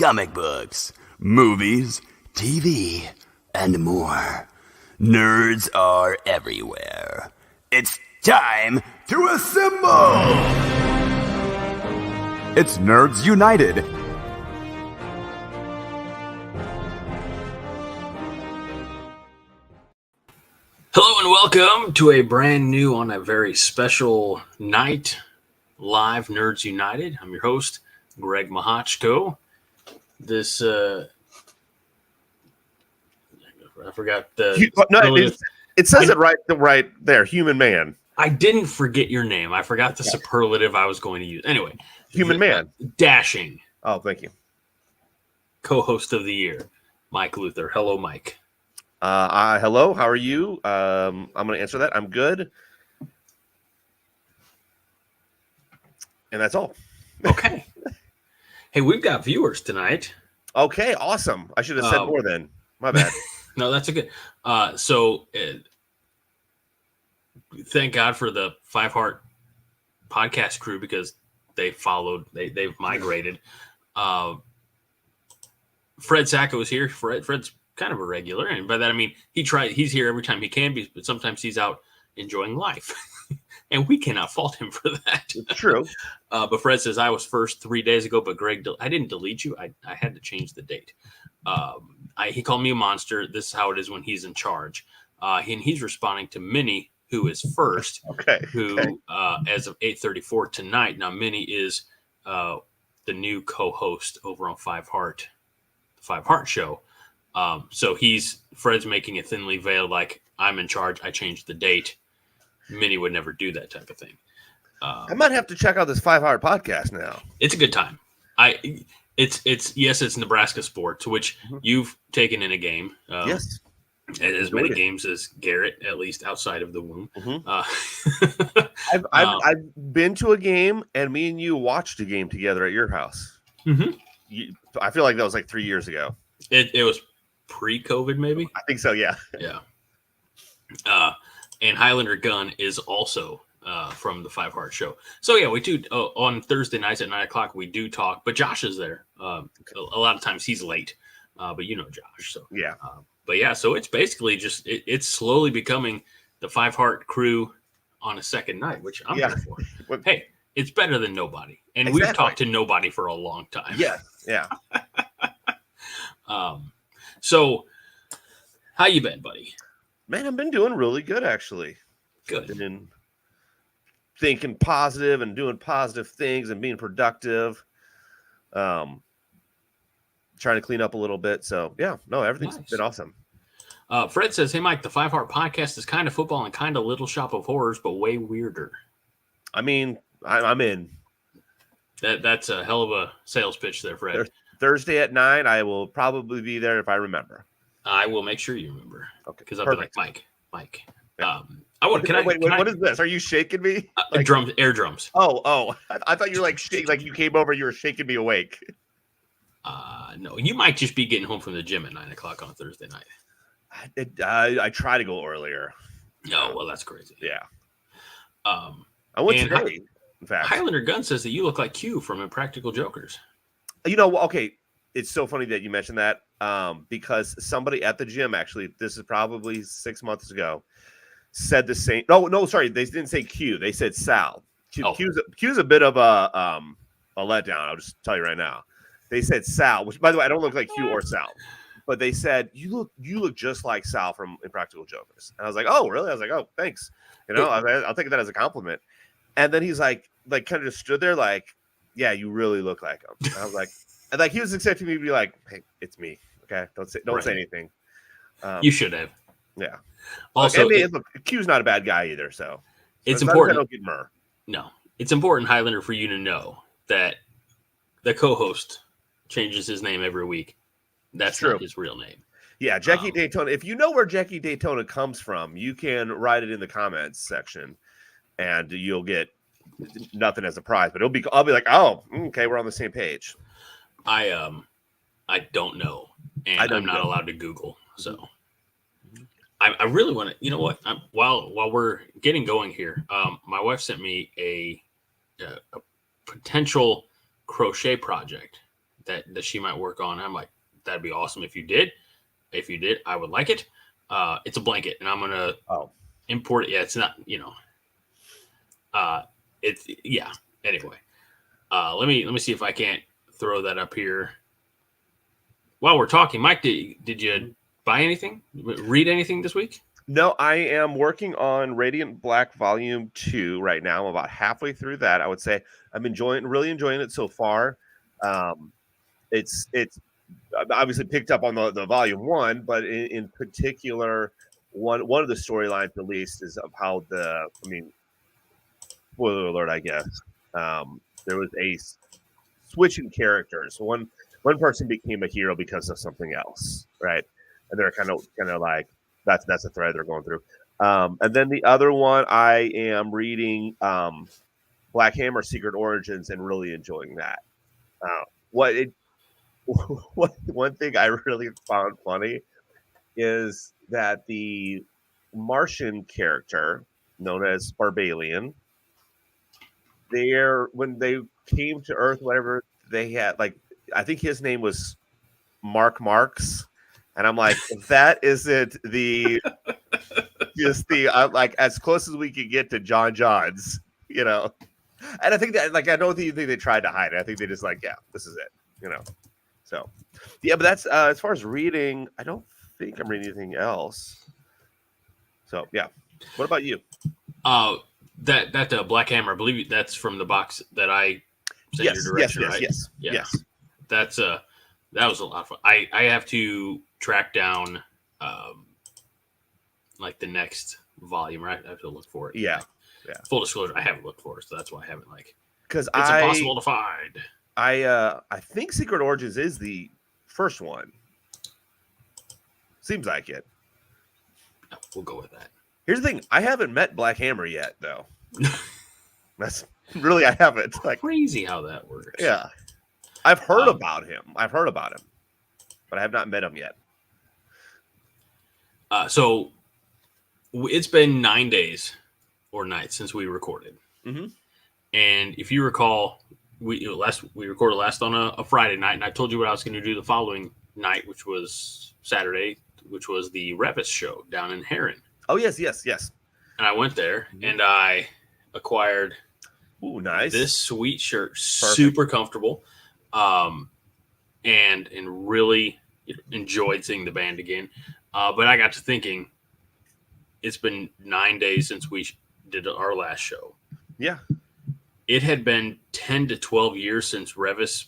comic books, movies, TV, and more. Nerds are everywhere. It's time to assemble! It's Nerds United. Hello and welcome to a brand new on a very special night, live Nerds United. I'm your host, Greg Mahachko. This, I forgot the... It says it right there, human man. I didn't forget your name. I forgot the superlative I was going to use. Anyway. Human man. Dashing. Oh, thank you. Co-host of the year, Mike Luther. Hello, Mike. Hello, how are you? I'm going to answer that. I'm good. And that's all. Okay. Hey, we've got viewers tonight. Okay, awesome. I should have said more then. My bad. No, that's a good. Thank God for the Five Heart podcast crew because they followed. They've migrated. Fred Sacco is here. Fred's kind of a regular, and by that I mean he's here every time he can be, but sometimes he's out enjoying life. And we cannot fault him for that. It's true. But Fred says, I was first 3 days ago, but Greg, I didn't delete you. I had to change the date. He called me a monster. This is how it is when he's in charge. And he's responding to Minnie, who is first, as of 8:34 tonight. Now, Minnie is the new co-host over on Five Heart, the Five Heart Show. So Fred's making a thinly veiled, like, I'm in charge. I changed the date. Minnie would never do that type of thing. I might have to check out this 5 Heart podcast now. It's a good time. It's Nebraska sports, which you've taken in a game. Yes. As many games as Garrett, at least outside of the womb. I've been to a game, and me and you watched a game together at your house. I feel like that was like 3 years ago. It was pre-COVID, maybe? I think so, yeah. Yeah. And Highlander Gun is also from the Five Heart Show. So, yeah, we do on Thursday nights at 9 o'clock, we do talk. But Josh is there. A lot of times he's late. But you know Josh. So yeah. But, yeah, so it's basically just it's slowly becoming the Five Heart crew on a second night, which I'm here for. Hey, it's better than nobody. And we've talked to nobody for a long time. Yeah, yeah. So, how you been, buddy? Man, I've been doing really good, actually. Good. Been thinking positive and doing positive things and being productive. Trying to clean up a little bit. So, yeah, no, everything's been awesome. Fred says, hey, Mike, the Five Heart podcast is kind of football and kind of Little Shop of Horrors, but way weirder. I mean, I'm in. That's a hell of a sales pitch there, Fred. Thursday at 9, I will probably be there if I remember. I will make sure you remember. Okay, because I'll be like, Mike. Yeah. Wait, what is this? Are you shaking me? Air drums. Oh! I thought you were like you came over. You were shaking me awake. No, you might just be getting home from the gym at 9 o'clock on a Thursday night. I try to go earlier. No, well, that's crazy. Yeah. I went today. In fact, Highlander Gun says that you look like Q from Impractical Jokers. You know, okay. It's so funny that you mentioned that because somebody at the gym, actually, this is probably 6 months ago, said the same. No, sorry. They didn't say Q. They said Sal. Q's a bit of a letdown. I'll just tell you right now. They said Sal, which, by the way, I don't look like Q or Sal. But they said, you look just like Sal from Impractical Jokers. And I was like, oh, really? I was like, oh, thanks. You know, I'll take that as a compliment. And then he's like kind of just stood there like, yeah, you really look like him. And I was like, and like he was expecting me to be like, hey, it's me. Okay, don't say anything. You should have. Yeah. Also, look, Q's not a bad guy either. So it's important. I don't get Murr. No, it's important, Highlander, for you to know that the co-host changes his name every week. That's not his real name. Yeah, Jackie Daytona. If you know where Jackie Daytona comes from, you can write it in the comments section, and you'll get nothing as a prize. But I'll be like, oh, okay, we're on the same page. I don't know, and I'm not allowed to Google. So I really want to. You know what? While we're getting going here, my wife sent me a potential crochet project that she might work on. I'm like, that'd be awesome if you did. If you did, I would like it. It's a blanket, and I'm gonna import it. Yeah, it's not, it's yeah. Anyway, let me see if I can't throw that up here while we're talking. Mike, did you buy anything? Read anything this week? No, I am working on Radiant Black Volume 2 right now. I'm about halfway through that. I would say I'm really enjoying it so far. It's obviously picked up on the Volume 1, but in particular, one of the storylines released is of how spoiler alert, I guess. There was a switch in characters. One person became a hero because of something else, right? And they're kind of like, that's a thread they're going through. And then the other one, I am reading Black Hammer: Secret Origins and really enjoying that. One thing I really found funny is that the Martian character known as Barbalian, when they came to Earth, whatever, they had, like, I think his name was Mark Marks. And I'm like, that isn't just like as close as we could get to John John's, And I think that, like, I don't think they tried to hide it. I think they just like, yeah, this is it, So, yeah, but that's as far as reading, I don't think I'm reading anything else. So, yeah. What about you? That Black Hammer, I believe that's from the box that I sent your direction, right? Yes. That was a lot of fun. I have to track down like the next volume, right? I have to look for it. Yeah. Full disclosure, I haven't looked for it, so that's why I haven't because it's impossible to find. I think Secret Origins is the first one. Seems like it. We'll go with that. Here's the thing: I haven't met Black Hammer yet, though. That's really, I haven't. Like, crazy how that works. Yeah, I've heard about him. But I have not met him yet. So it's been 9 days or nights since we recorded. Mm-hmm. And if you recall, we recorded last on a Friday night, and I told you what I was going to do the following night, which was Saturday, which was the Revis show down in Heron. Oh, yes. And I went there, and I acquired nice. This sweet shirt. Perfect. Super comfortable. And really enjoyed seeing the band again. But I got to thinking, it's been 9 days since we did our last show. Yeah. It had been 10 to 12 years since Revis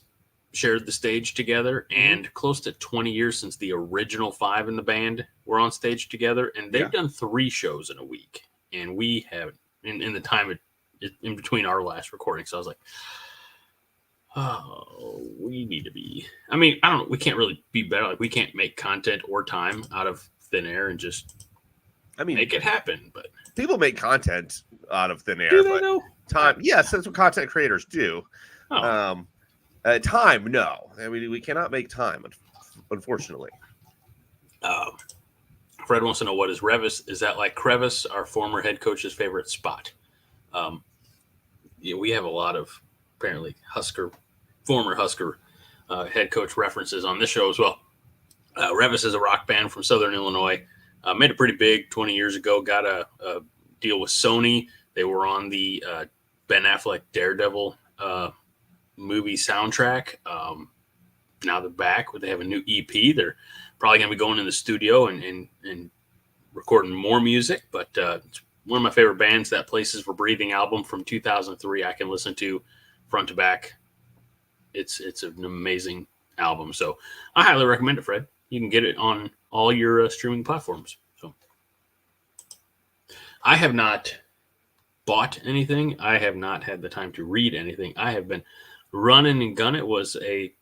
shared the stage together, and close to 20 years since the original 5 in the band were on stage together. And they've done 3 shows in a week. And we have, in the time in between our last recording. So I was like, oh, we need to be. I mean, I don't know. We can't really be better. Like, we can't make content or time out of thin air and just make it happen. But people make content out of thin air. Do they though? Time, yes, that's what content creators do. Oh. Time, no. I mean, we cannot make time, unfortunately. Fred wants to know, what is Revis? Is that like Crevice, our former head coach's favorite spot? We have a lot of apparently former Husker head coach references on this show as well. Revis is a rock band from Southern Illinois. Made it pretty big 20 years ago. Got a deal with Sony. They were on the Ben Affleck Daredevil movie soundtrack. Now they're back. They have a new EP. They're probably going to be going in the studio and recording more music. But it's one of my favorite bands. That Places for Breathing album from 2003 I can listen to front to back. It's an amazing album. So I highly recommend it, Fred. You can get it on all your streaming platforms. So I have not bought anything. I have not had the time to read anything. I have been running and gunning. It was a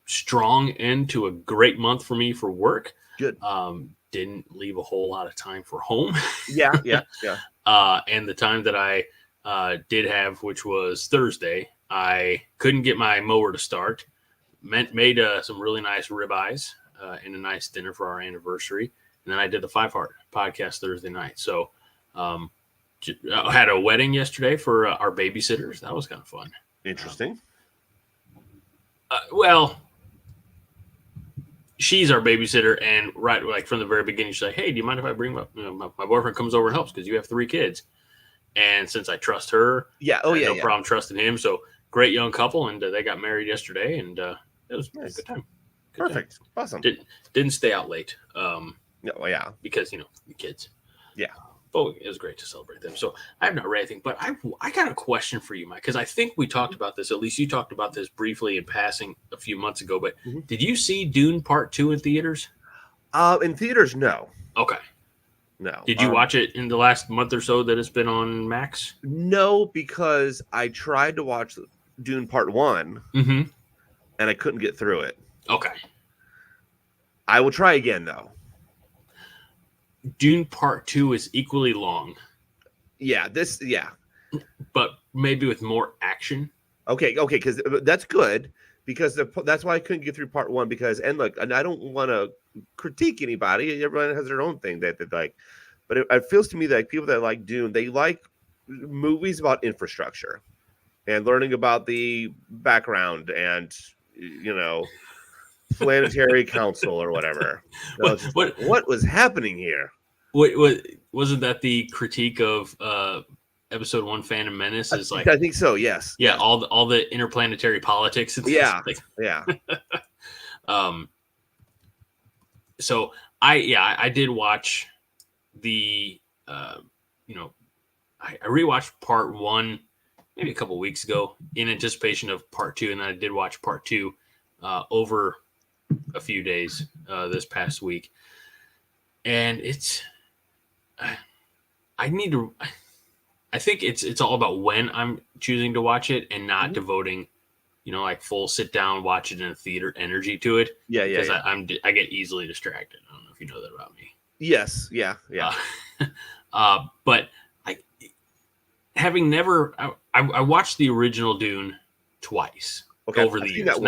strong end to a great month for me for work. Good. Didn't leave a whole lot of time for home. Yeah. And the time that I did have, which was Thursday, I couldn't get my mower to start. Made some really nice ribeyes and a nice dinner for our anniversary. And then I did the 5 Heart podcast Thursday night. So I had a wedding yesterday for our babysitters. That was kind of fun. Interesting. Well, she's our babysitter, and right, like from the very beginning, she's like, "Hey, do you mind if I bring my boyfriend comes over and helps because you have 3 kids?" And since I trust her, I had no problem trusting him. So great young couple, and they got married yesterday, and it was nice. A good time. Perfect. Time. Awesome. Didn't stay out late. Because the kids. Yeah. But it was great to celebrate them. So I have not read anything, but I got a question for you, Mike, because I think we talked about this. At least you talked about this briefly in passing a few months ago. But did you see Dune Part 2 in theaters? In theaters, no. Okay. No. Did you watch it in the last month or so that it's been on Max? No, because I tried to watch Dune Part 1, and I couldn't get through it. Okay. I will try again, though. Dune Part 2 is equally long. Yeah, but maybe with more action. Okay, because that's good, because that's why I couldn't get through Part 1, because, and look, and I don't want to critique anybody. Everyone has their own thing that they like, but it feels to me that people that like Dune, they like movies about infrastructure and learning about the background and, planetary council or whatever. What was happening here? What wasn't that the critique of episode 1, Phantom Menace? Is like, I think so. Yes. Yeah. All the interplanetary politics. And yeah. Yeah. So I did watch the I rewatched Part 1 maybe a couple weeks ago in anticipation of Part 2, and then I did watch Part 2 over a few days this past week, and I think it's all about when I'm choosing to watch it and not devoting like full sit down watch it in a theater energy to it. Because I get easily distracted. I don't know if you know that about me. Yes. Yeah. But having never I watched the original Dune twice over the years.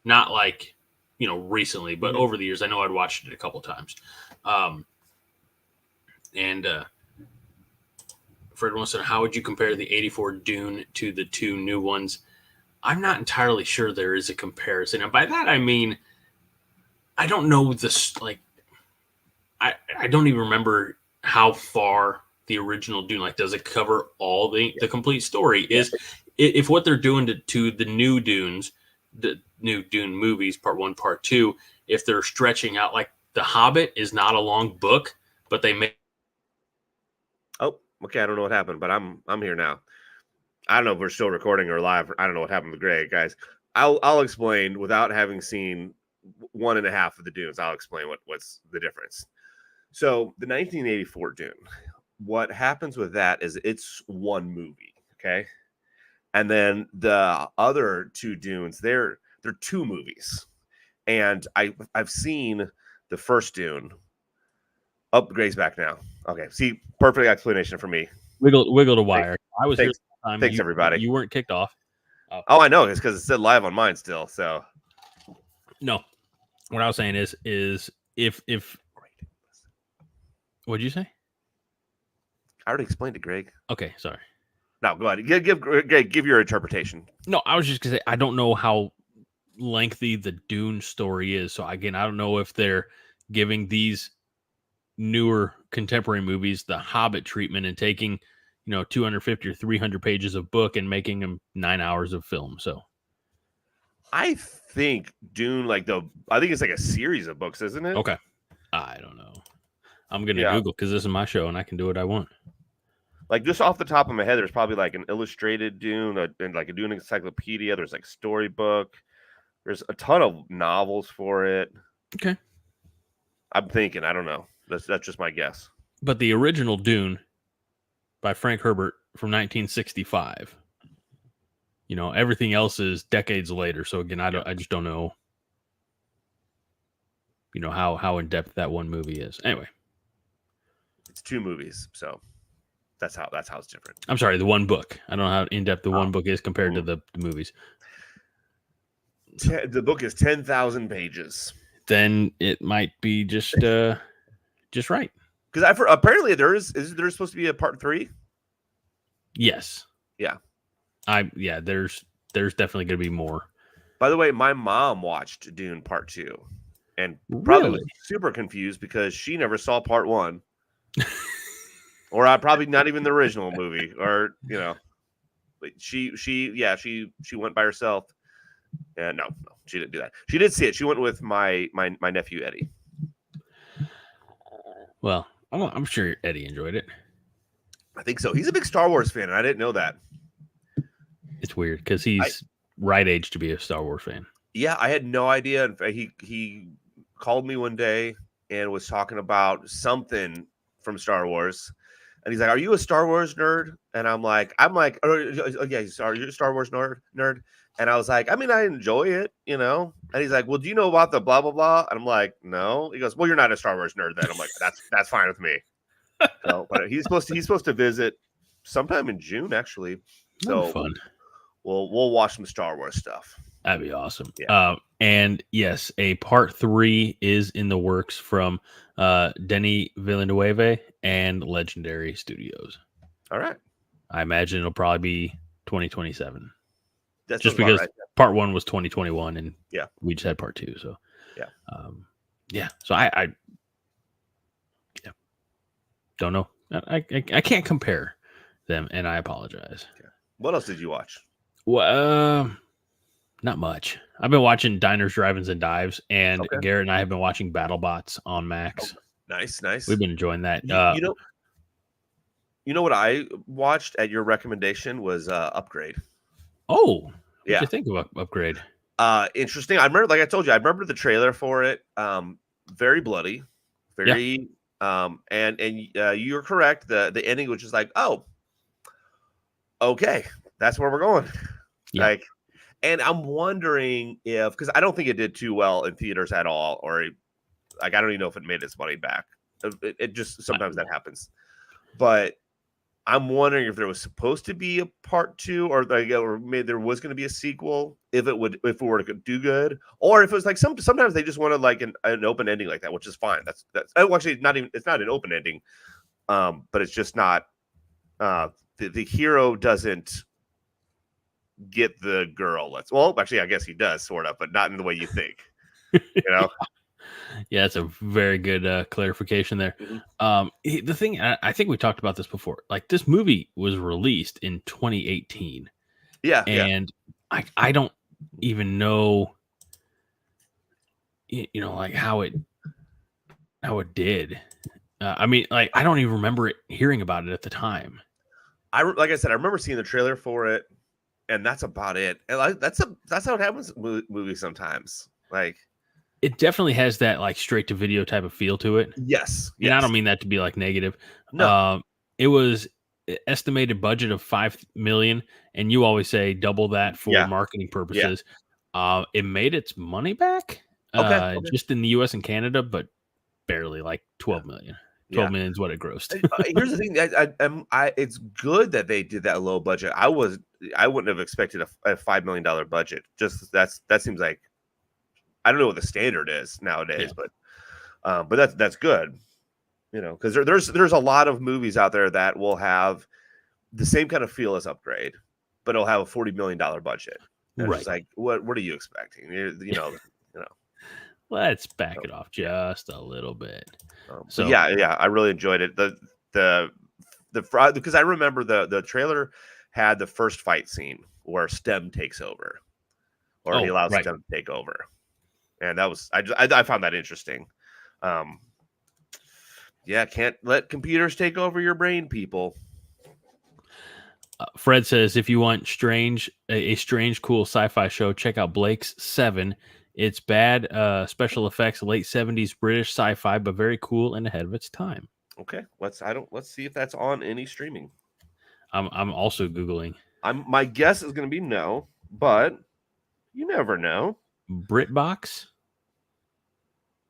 Not like recently, but over the years. I know I'd watched it a couple times. Fred wants to know, how would you compare the 84 Dune to the 2 new ones? I'm not entirely sure there is a comparison. And by that, I mean, I don't know this, like, I don't even remember how far the original Dune, like, does it cover all the complete story? If what they're doing to the new Dunes, the new Dune movies, Part 1, Part 2, if they're stretching out, like, The Hobbit is not a long book, but they make. Oh, okay. I don't know what happened, but I'm here now. I don't know if we're still recording or live. I don't know what happened with Greg, guys. I'll explain without having seen 1.5 of the Dunes. I'll explain what's the difference. So the 1984 Dune, what happens with that is it's one movie, okay? And then the other 2 Dunes, they're 2 movies. And I've seen the first Dune. Oh, Greg's back now. Okay, see, perfect explanation for me. Wiggle the wire. I was here. Thanks, everybody. You weren't kicked off. Oh, I know. It's because it said live on mine still. So, no. What I was saying is if what'd you say? I already explained it, Greg. Okay, sorry. No, go ahead. Give your interpretation. No, I was just gonna say I don't know how lengthy the Dune story is. So again, I don't know if they're giving these newer contemporary movies the Hobbit treatment and taking 250 or 300 pages of book and making them 9 hours of film. So I think Dune, I think it's like a series of books, isn't it? Okay. I don't know. I'm going to Google because this is my show and I can do what I want. Like just off the top of my head, there's probably like an illustrated Dune and like a Dune encyclopedia. There's like storybook. There's a ton of novels for it. Okay. I'm thinking, I don't know. That's just my guess. But the original Dune by Frank Herbert from 1965. Everything else is decades later. So again, I just don't know. How in depth that one movie is. Anyway, it's 2 movies, so that's how it's different. I'm sorry, the one book. I don't know how in depth the one book is compared to the movies. The book is 10,000 pages. Then it might be just right. Because apparently is there supposed to be a part 3? Yes. Yeah. There's definitely going to be more. By the way, my mom watched Dune Part 2 and probably was Really? super confused because she never saw Part 1. Or I probably not even the original movie, or but she went by herself. Yeah, no, she didn't do that. She did see it. She went with my nephew Eddie. Well, I'm sure Eddie enjoyed it. I think so. He's a big Star Wars fan, and I didn't know that. It's weird because he's right age to be a Star Wars fan. Yeah, I had no idea. In fact, he called me one day and was talking about something from Star Wars. And he's like, "Are you a Star Wars nerd?" And I'm like, "Oh, yeah, sorry, you're a Star Wars nerd." And I was like, "I mean, I enjoy it, And he's like, "Well, do you know about the blah blah blah?" And I'm like, "No." He goes, "Well, you're not a Star Wars nerd then." I'm like, "That's fine with me." So, but he's supposed to visit sometime in June, actually. So fun. We'll watch some Star Wars stuff. That'd be awesome. Yeah. And yes, a part 3 is in the works from Denis Villeneuve and Legendary Studios. All right. I imagine it'll probably be 2027. That's just because part 1 was 2021 and we just had part 2. So So I don't know. I can't compare them, and I apologize. Okay. What else did you watch? Well, not much. I've been watching Diners, Drive-Ins, and Dives, and Garrett and I have been watching BattleBots on Max. Oh, nice. We've been enjoying that. You know what I watched at your recommendation was Upgrade. Oh, what you think of Upgrade? Interesting. I remember, like I told you, I remember the trailer for it. Very bloody, very. And you're correct. The ending was just like, oh, okay, that's where we're going. Yeah. Like, and I'm wondering if, because I don't think it did too well in theaters at all, or like I don't even know if it made its money back. It just sometimes that happens, but I'm wondering if there was supposed to be a part 2, or maybe there was going to be a sequel if it were to do good, or if it was like sometimes they just wanted like an open ending like that, which is fine. That's actually it's not an open ending, but it's just not the hero doesn't get the girl. Actually, I guess he does sort of, but not in the way you think. Yeah, that's a very good clarification there. Mm-hmm. The thing, I think we talked about this before. Like, this movie was released in 2018. Yeah, and I don't even know, like how it did. I mean, like, I don't even remember hearing about it at the time. Like I said, I remember seeing the trailer for it, and that's about it. And that's how it happens with movies sometimes. Like, it definitely has that like straight to video type of feel to it. Yes. And I don't mean that to be like negative. No. It was estimated budget of $5 million, and you always say double that for marketing purposes. Yeah. It made its money back. Okay. Just in the US and Canada, but barely, like 12 million. 12 million is what it grossed. Here's the thing. It's good that they did that low budget. I wouldn't have expected a $5 million budget. Just that seems like, I don't know what the standard is nowadays, but that's good, because there's a lot of movies out there that will have the same kind of feel as Upgrade, but it'll have a $40 million budget. And right? It's like, what are you expecting? Let's back it off just a little bit. So I really enjoyed it. The because I remember the trailer had the first fight scene where STEM takes over, or he allows STEM to take over. And that was I found that interesting. Can't let computers take over your brain, people. Fred says, if you want a strange, cool sci-fi show, check out Blake's 7. It's bad special effects, late 70s British sci-fi, but very cool and ahead of its time. Okay, let's see if that's on any streaming. I'm also Googling. My guess is going to be no, but you never know. BritBox.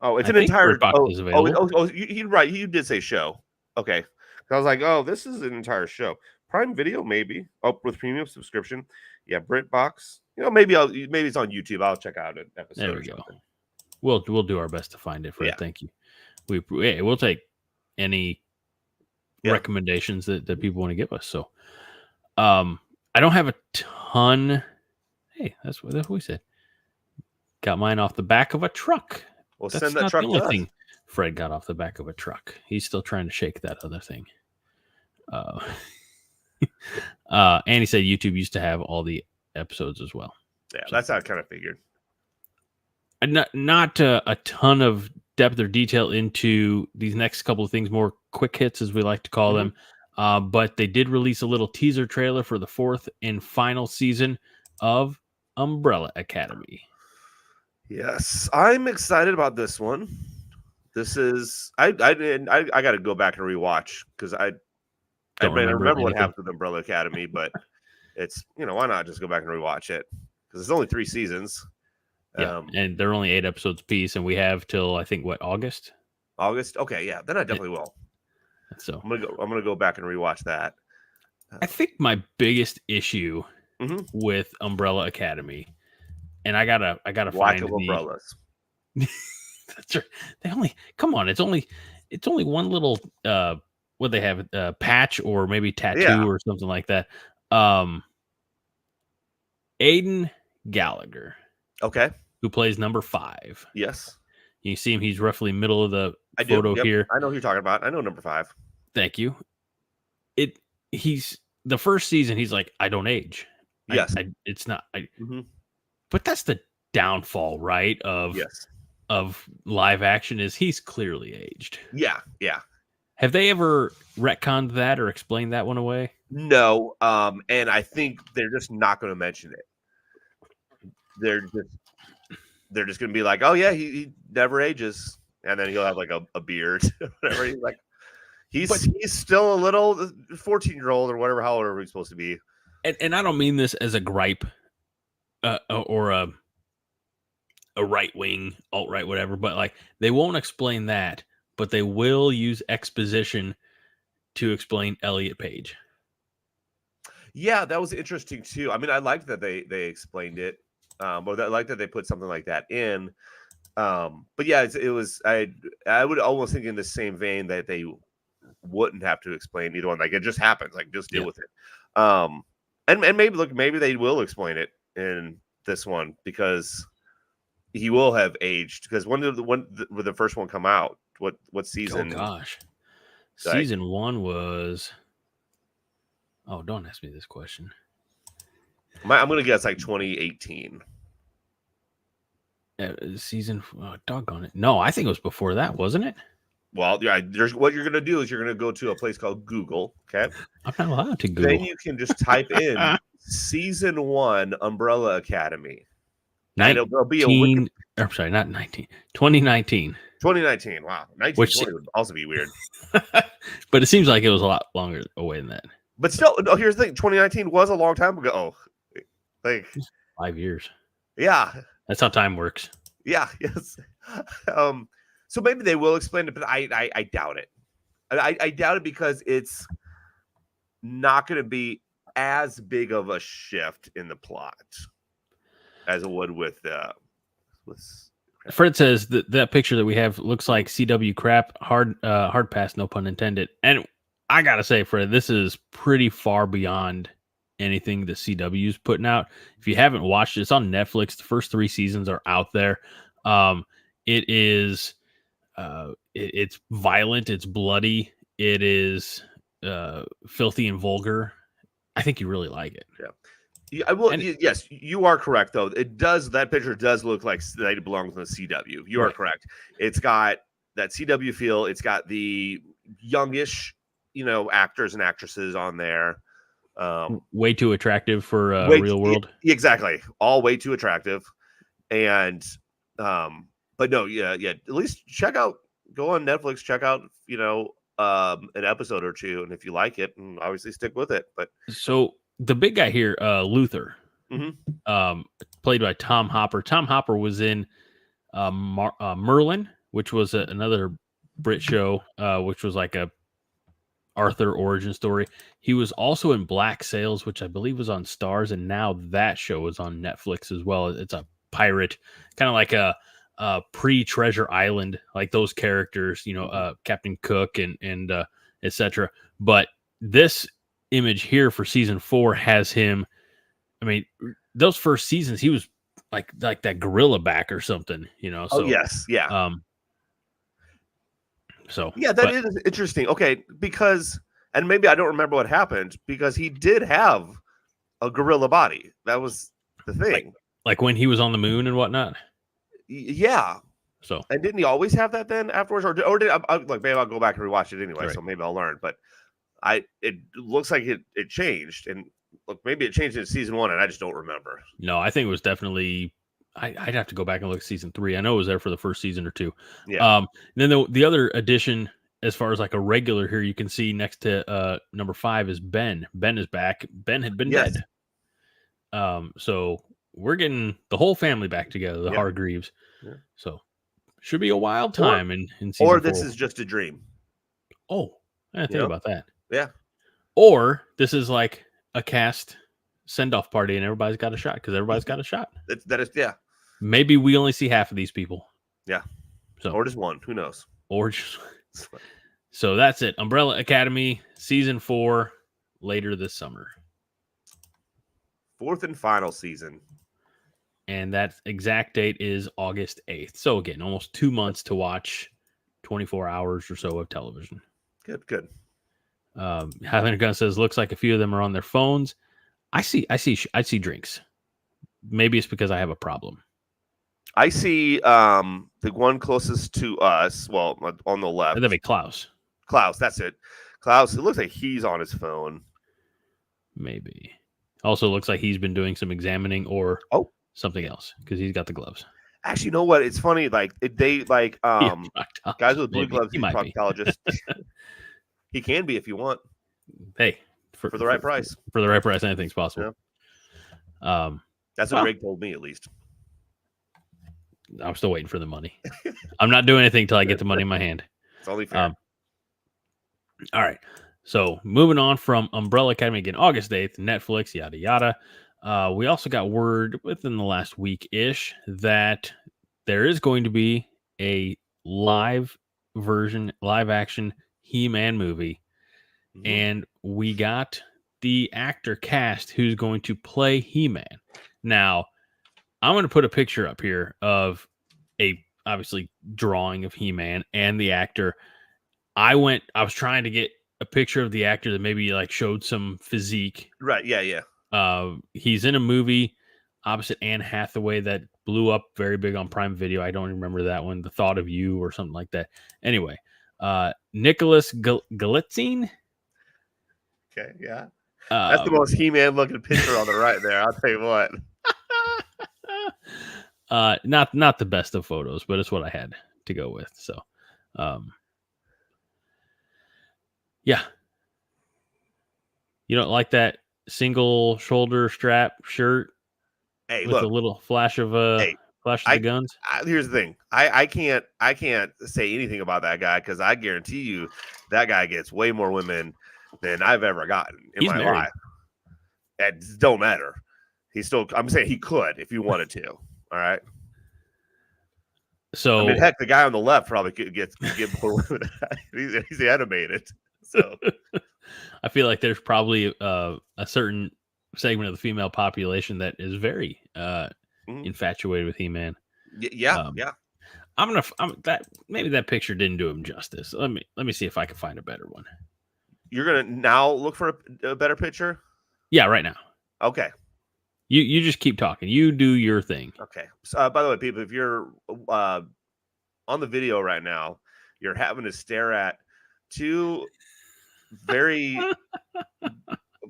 Oh, it's an entire. Is available. You're right. You did say show. Okay, I was like, oh, this is an entire show. Prime Video, maybe. Oh, with premium subscription. Yeah, BritBox. Maybe it's on YouTube. I'll check out an episode. There we go. We'll do our best to find it, Fred. Yeah. Thank you. We'll take any recommendations that people want to give us. So, I don't have a ton. Hey, that's what we said. Got mine off the back of a truck. Well, That's send that not truck the to only us. thing Fred got off the back of a truck. He's still trying to shake that other thing. And he said YouTube used to have all the episodes as well. Yeah, So, that's how I kind of figured. not a ton of depth or detail into these next couple of things, more quick hits as we like to call them. But they did release a little teaser trailer for the 4th and final season of Umbrella Academy. Yes, I'm excited about this one. This is I got to go back and rewatch because I remember what happened with Umbrella Academy, but it's why not just go back and rewatch it because it's only 3 seasons. Yeah, and they're only 8 episodes apiece, and we have till I think August. August. Okay, yeah, then I definitely will. So I'm gonna go back and rewatch that. I think my biggest issue with Umbrella Academy, and I gotta Lack find of umbrellas. That's right. They only come on. It's only one little what they have patch or maybe tattoo or something like that. Aiden Gallagher, okay, who plays number 5. Yes, you see him. He's roughly middle of the photo here. I know who you're talking about. I know number 5. Thank you. He's the first season. He's like, I don't age. Yes, it's not. But that's the downfall, right? Of live action is he's clearly aged. Yeah. Have they ever retconned that or explained that one away? No. And I think they're just not going to mention it. They're just going to be like, oh yeah, he never ages, and then he'll have like a beard, whatever. He's like, he's still a little 14-year-old or whatever, however he's supposed to be. And I don't mean this as a gripe, or a right wing, alt right, whatever. But like, they won't explain that, but they will use exposition to explain Elliot Page. Yeah, that was interesting too. I mean, I liked that they explained it, or I like that they put something like that in. But yeah, it was. I would almost think in the same vein that they wouldn't have to explain either one. Like, it just happens. Like, just deal with it. And maybe they will explain it in this one because he will have aged. Because when did the first one come out? What season? Oh gosh, season 1 was. Oh, don't ask me this question. I'm gonna guess like 2018. Season, doggone it! No, I think it was before that, wasn't it? Well, yeah. What you're gonna do is you're gonna go to a place called Google. Okay, I'm not allowed to Google. Then you can just type in season 1 Umbrella Academy. 19, it'll be I'm sorry, not 19. 2019. 2019. Wow, 1920 would also be weird. But it seems like it was a lot longer away than that. But still, no, here's the thing: 2019 was a long time ago. Like 5 years. Yeah, that's how time works. Yeah. Yes. So maybe they will explain it, but I doubt it. I doubt it because it's not going to be as big of a shift in the plot as it would with. Fred says that picture that we have looks like CW crap. Hard pass, no pun intended. And I gotta say, Fred, this is pretty far beyond anything the CW's putting out. If you haven't watched it, it's on Netflix. The first 3 seasons are out there. It is. It's violent. It's bloody. It is filthy and vulgar. I think you really like it. Yeah, I will. Yes, you are correct. Though it does. That picture does look like it belongs in the CW. You are correct. It's got that CW feel. It's got the youngish, actors and actresses on there. Way too attractive for real world. Exactly. All way too attractive. And but no, yeah. At least go on Netflix, check out, an episode or two, and if you like it, and obviously stick with it. But so the big guy here, Luther, played by Tom Hopper. Tom Hopper was in Merlin, which was another Brit show, which was like a Arthur origin story. He was also in Black Sails, which I believe was on Stars, and now that show is on Netflix as well. It's a pirate, kind of like a pre-Treasure Island, like those characters, Captain Cook and etc. But this image here for season 4 has him. I mean, those first seasons, he was like that gorilla back or something, you know. So yes, yeah. So yeah, that is interesting. Okay, because and maybe I don't remember what happened because he did have a gorilla body. That was the thing. Like when he was on the moon and whatnot. Yeah. So and didn't he always have that then afterwards, or did like maybe I'll go back and rewatch it anyway, right. So maybe I'll learn. But it looks like it changed, and look, maybe it changed in season 1, and I just don't remember. No, I think it was definitely. I'd have to go back and look at season 3. I know it was there for the first season or 2. Yeah. Then the other addition, as far as like a regular here, you can see next to number 5 is Ben. Ben is back. Ben had been dead. So we're getting the whole family back together, the Hargreaves. Yeah. So should be a wild time in season 4. Or this is just a dream. Oh, I didn't think about that. Yeah. Or this is like a cast send-off party and everybody's got a shot because everybody's got a shot. That is, yeah. Maybe we only see half of these people. Yeah. So or just one. Who knows? Or just so that's it. Umbrella Academy season 4 later this summer. 4th and final season. And that exact date is August 8th. So again, almost 2 months to watch 24 hours or so of television. Good. Highlander Gun says looks like a few of them are on their phones. I see drinks. Maybe it's because I have a problem. I see the one closest to us, well, on the left. That'd be Klaus. Klaus, that's it. Klaus, it looks like he's on his phone. Maybe. Also looks like he's been doing some examining or something else because he's got the gloves. Actually, you know what? It's funny. Like they like guys with blue gloves. He's a proctologist. He can be if you want. Hey, for the right price. For the right price, anything's possible. Yeah. That's what Greg told me, at least. I'm still waiting for the money. I'm not doing anything until I get the money in my hand. It's only fair. All right. So moving on from Umbrella Academy again, August 8th, Netflix, yada, yada. We also got word within the last week-ish that there is going to be a live action He-Man movie. Mm-hmm. And we got the actor cast who's going to play He-Man. Now, I'm going to put a picture up here of a obviously drawing of He-Man and the actor. I was trying to get a picture of the actor that maybe like showed some physique. Right. Yeah. He's in a movie opposite Anne Hathaway that blew up very big on Prime Video. I don't remember that one. The Thought of You or something like that. Anyway, Nicholas Galitzine. Okay. Yeah. That's the most He-Man looking picture on the right there. I'll tell you what. Not the best of photos, but it's what I had to go with. So, yeah. You don't like that single shoulder strap shirt? Hey, with look, a little flash of the guns. Here's the thing. I can't say anything about that guy because I guarantee you that guy gets way more women than I've ever gotten in my life. It don't matter. I'm saying he could if you wanted to. All right. So I mean, heck, the guy on the left probably could get more women. He's animated. So I feel like there's probably a certain segment of the female population that is very infatuated with He-Man. Yeah. Maybe that picture didn't do him justice. Let me see if I can find a better one. You're gonna now look for a better picture? Yeah, right now. Okay. You just keep talking. You do your thing. Okay. So, by the way, people, if you're on the video right now, you're having to stare at two very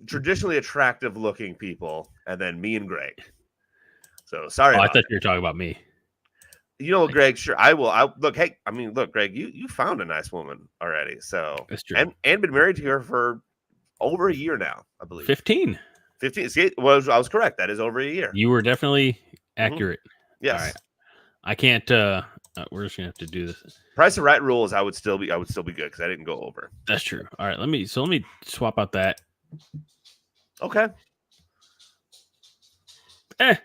traditionally attractive looking people, and then me and Greg. So sorry. I thought you were talking about me. You know what, Greg? Sure, I will. Look, Greg, you found a nice woman already. So that's true. And been married to her for over a year now, I believe. 15. See, well, I was correct. That is over a year. You were definitely accurate. Mm-hmm. Yes. All right. I can't. We're just gonna have to do this. Price of Right rules. I would still be good because I didn't go over. That's true. All right. Let me swap out that. Okay. I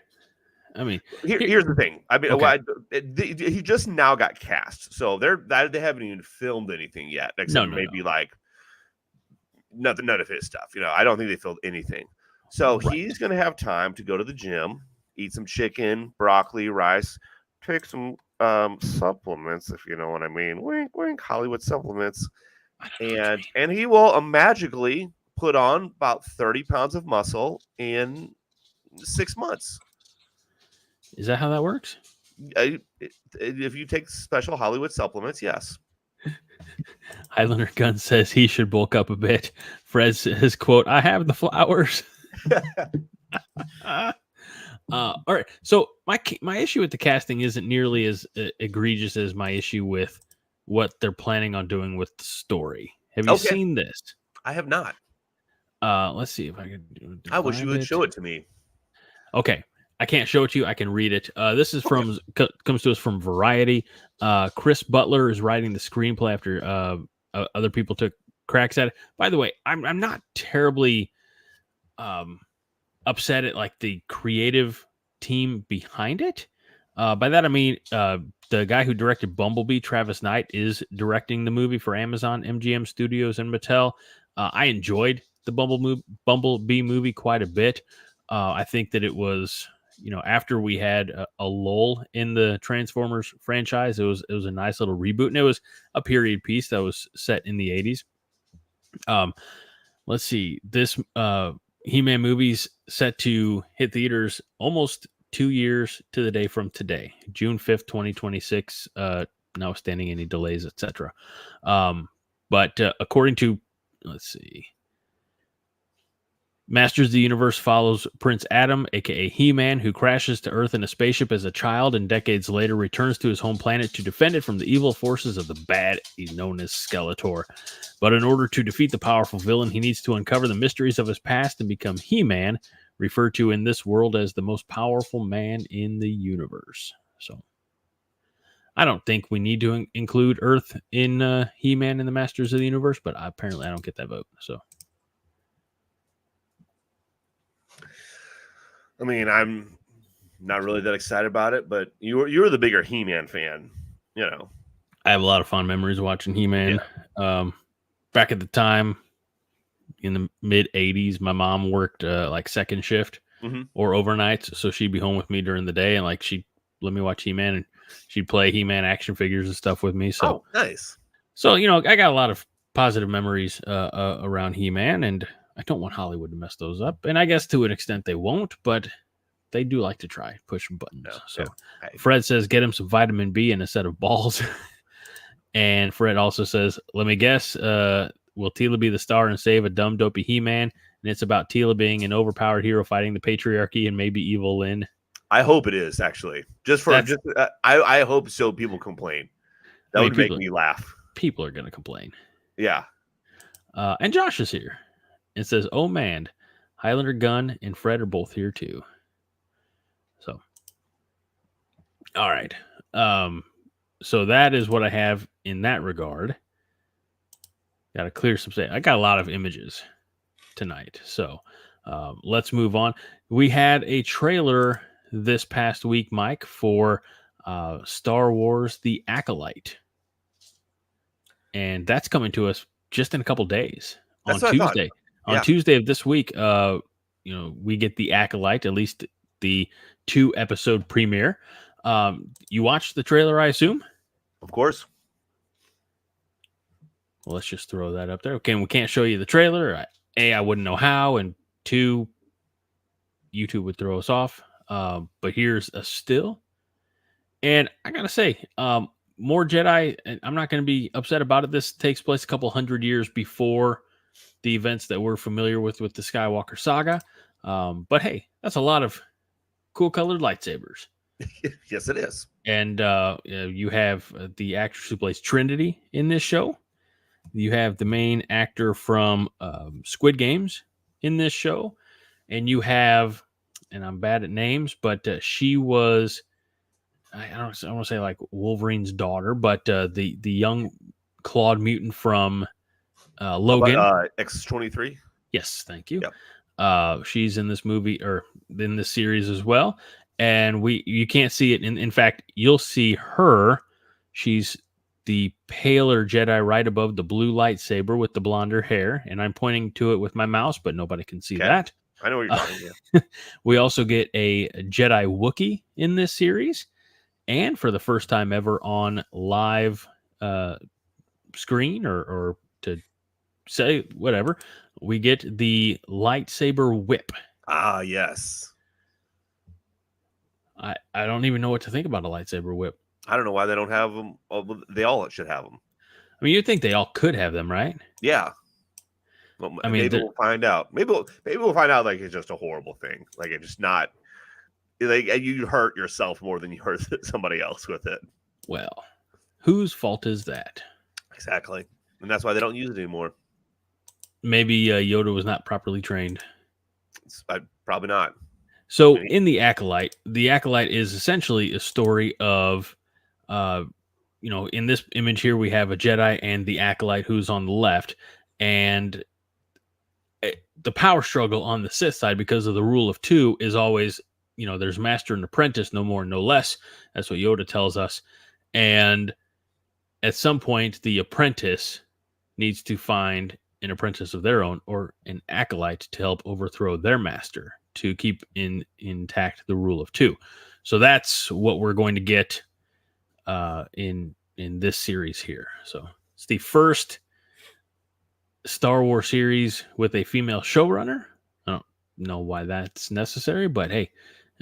mean, here's the thing. I mean, okay. He just now got cast, so they haven't even filmed anything yet, except maybe like none of his stuff. I don't think they filmed anything. So he's going to have time to go to the gym, eat some chicken, broccoli, rice, take some supplements, if you know what I mean. Wink, wink, Hollywood supplements. And he will magically put on about 30 pounds of muscle in 6 months. Is that how that works? If you take special Hollywood supplements, yes. Highlander Gun says he should bulk up a bit. Fred says, quote, I have the flowers. All right. So my issue with the casting isn't nearly as egregious as my issue with what they're planning on doing with the story. Have you seen this? I have not. Let's see if I can. I wish you would show it to me. Okay. I can't show it to you. I can read it. This is comes to us from Variety. Chris Butler is writing the screenplay after other people took cracks at it. By the way, I'm not terribly upset at like the creative team behind it. By that I mean the guy who directed Bumblebee, Travis Knight, is directing the movie for Amazon, MGM Studios, and Mattel. I enjoyed the Bumblebee movie quite a bit. I think that it was, after we had a lull in the Transformers franchise, it was a nice little reboot, and it was a period piece that was set in the 80s. Let's see, this He-Man movie's set to hit theaters almost 2 years to the day from today, June 5th, 2026, notwithstanding any delays, etc. But according to, let's see, Masters of the Universe follows Prince Adam, a.k.a. He-Man, who crashes to Earth in a spaceship as a child and decades later returns to his home planet to defend it from the evil forces of the bad he's known as Skeletor. But in order to defeat the powerful villain, he needs to uncover the mysteries of his past and become He-Man, referred to in this world as the most powerful man in the universe. So I don't think we need to include Earth in He-Man in the Masters of the Universe, but apparently I don't get that vote. So I mean, I'm not really that excited about it, but you're the bigger He-Man fan, I have a lot of fond memories watching He-Man. Yeah. Back at the time, in the mid 80s, my mom worked like second shift or overnights, so she'd be home with me during the day, and like she'd let me watch He-Man, and she'd play He-Man action figures and stuff with me. So nice. So I got a lot of positive memories around He-Man, and I don't want Hollywood to mess those up. And I guess to an extent they won't, but they do like to try pushing buttons. Fred says, get him some vitamin B and a set of balls. And Fred also says, let me guess, will Teela be the star and save a dumb, dopey He-Man? And it's about Teela being an overpowered hero fighting the patriarchy and maybe evil Lynn. I hope it is, actually. I hope so people complain. That would make me laugh. People are going to complain. Yeah. And Josh is here. It says, oh man, Highlander Gunn and Fred are both here too. So, all right. So that is what I have in that regard. Got to clear some space. I got a lot of images tonight. So let's move on. We had a trailer this past week, Mike, for Star Wars The Acolyte. And that's coming to us just in a couple days on Tuesday. On Tuesday of this week, we get The Acolyte, at least the 2-episode premiere. You watched the trailer, I assume? Of course. Well, let's just throw that up there. Okay, we can't show you the trailer. A, I wouldn't know how, and 2, YouTube would throw us off. But here's a still. And I gotta say, more Jedi, and I'm not going to be upset about it. This takes place a couple hundred years before the events that we're familiar with the Skywalker saga. But hey, that's a lot of cool colored lightsabers. Yes, it is. And you have the actress who plays Trinity in this show. You have the main actor from Squid Games in this show. And you have, and I'm bad at names, but she was, I don't want to say like Wolverine's daughter, but the young clawed mutant from Logan. X-23? Yes, thank you. Yep. She's in this movie or in this series as well. And you can't see it. In fact, you'll see her. She's the paler Jedi right above the blue lightsaber with the blonder hair. And I'm pointing to it with my mouse, but nobody can see that. I know what you're talking about. We also get a Jedi Wookiee in this series. And for the first time ever on live screen or to say whatever, we get the lightsaber whip. Ah, yes. I don't even know what to think about a lightsaber whip. I don't know why they don't have them. Oh, they all should have them. I mean, you'd think they all could have them, right? Yeah. Well, I mean, maybe we'll find out. Maybe we'll find out like it's just a horrible thing. Like it's just not. Like you hurt yourself more than you hurt somebody else with it. Well, whose fault is that? Exactly, and that's why they don't use it anymore. Maybe Yoda was not properly trained. Probably not. So in the Acolyte is essentially a story of, in this image here, we have a Jedi and the Acolyte who's on the left, and the power struggle on the Sith side because of the rule of two is always, there's master and apprentice, no more, no less. That's what Yoda tells us. And at some point, the apprentice needs to find an apprentice of their own or an acolyte to help overthrow their master to keep intact the rule of two. So that's what we're going to get in this series here. So it's the first Star Wars series with a female showrunner. I don't know why that's necessary, but hey,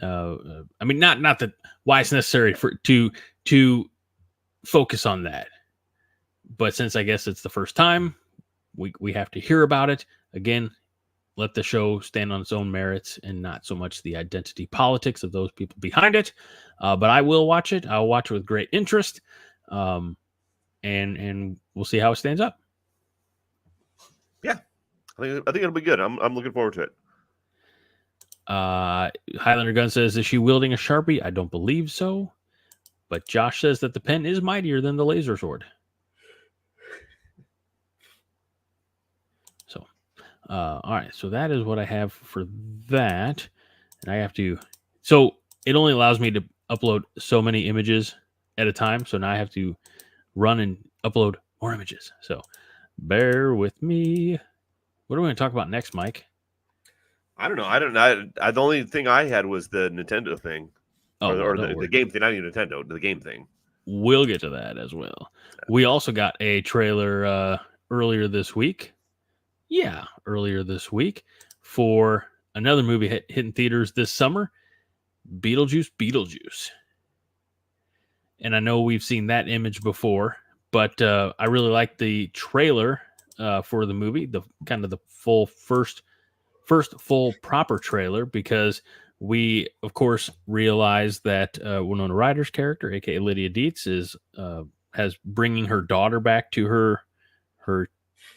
I mean, not that why it's necessary to focus on that, but since I guess it's the first time, we have to hear about it again. Let the show stand on its own merits and not so much the identity politics of those people behind it. But I will watch it. I'll watch it with great interest, and we'll see how it stands up. Yeah, I think it'll be good. I'm looking forward to it. Highlander Gun says, is she wielding a Sharpie? I don't believe so. But Josh says that the pen is mightier than the laser sword. So, all right. So that is what I have for that. And I have to... So it only allows me to upload so many images at a time. So now I have to run and upload more images. So bear with me. What are we going to talk about next, Mike? I don't know. The only thing I had was the Nintendo thing, or the game thing. Not even Nintendo, the game thing. We'll get to that as well. We also got a trailer earlier this week. Yeah, earlier this week for another movie hitting theaters this summer, Beetlejuice. And I know we've seen that image before, but I really like the trailer for the movie, the kind of the full first full proper trailer, because we of course realize that Winona Ryder's character, aka Lydia Dietz, has bringing her daughter back to her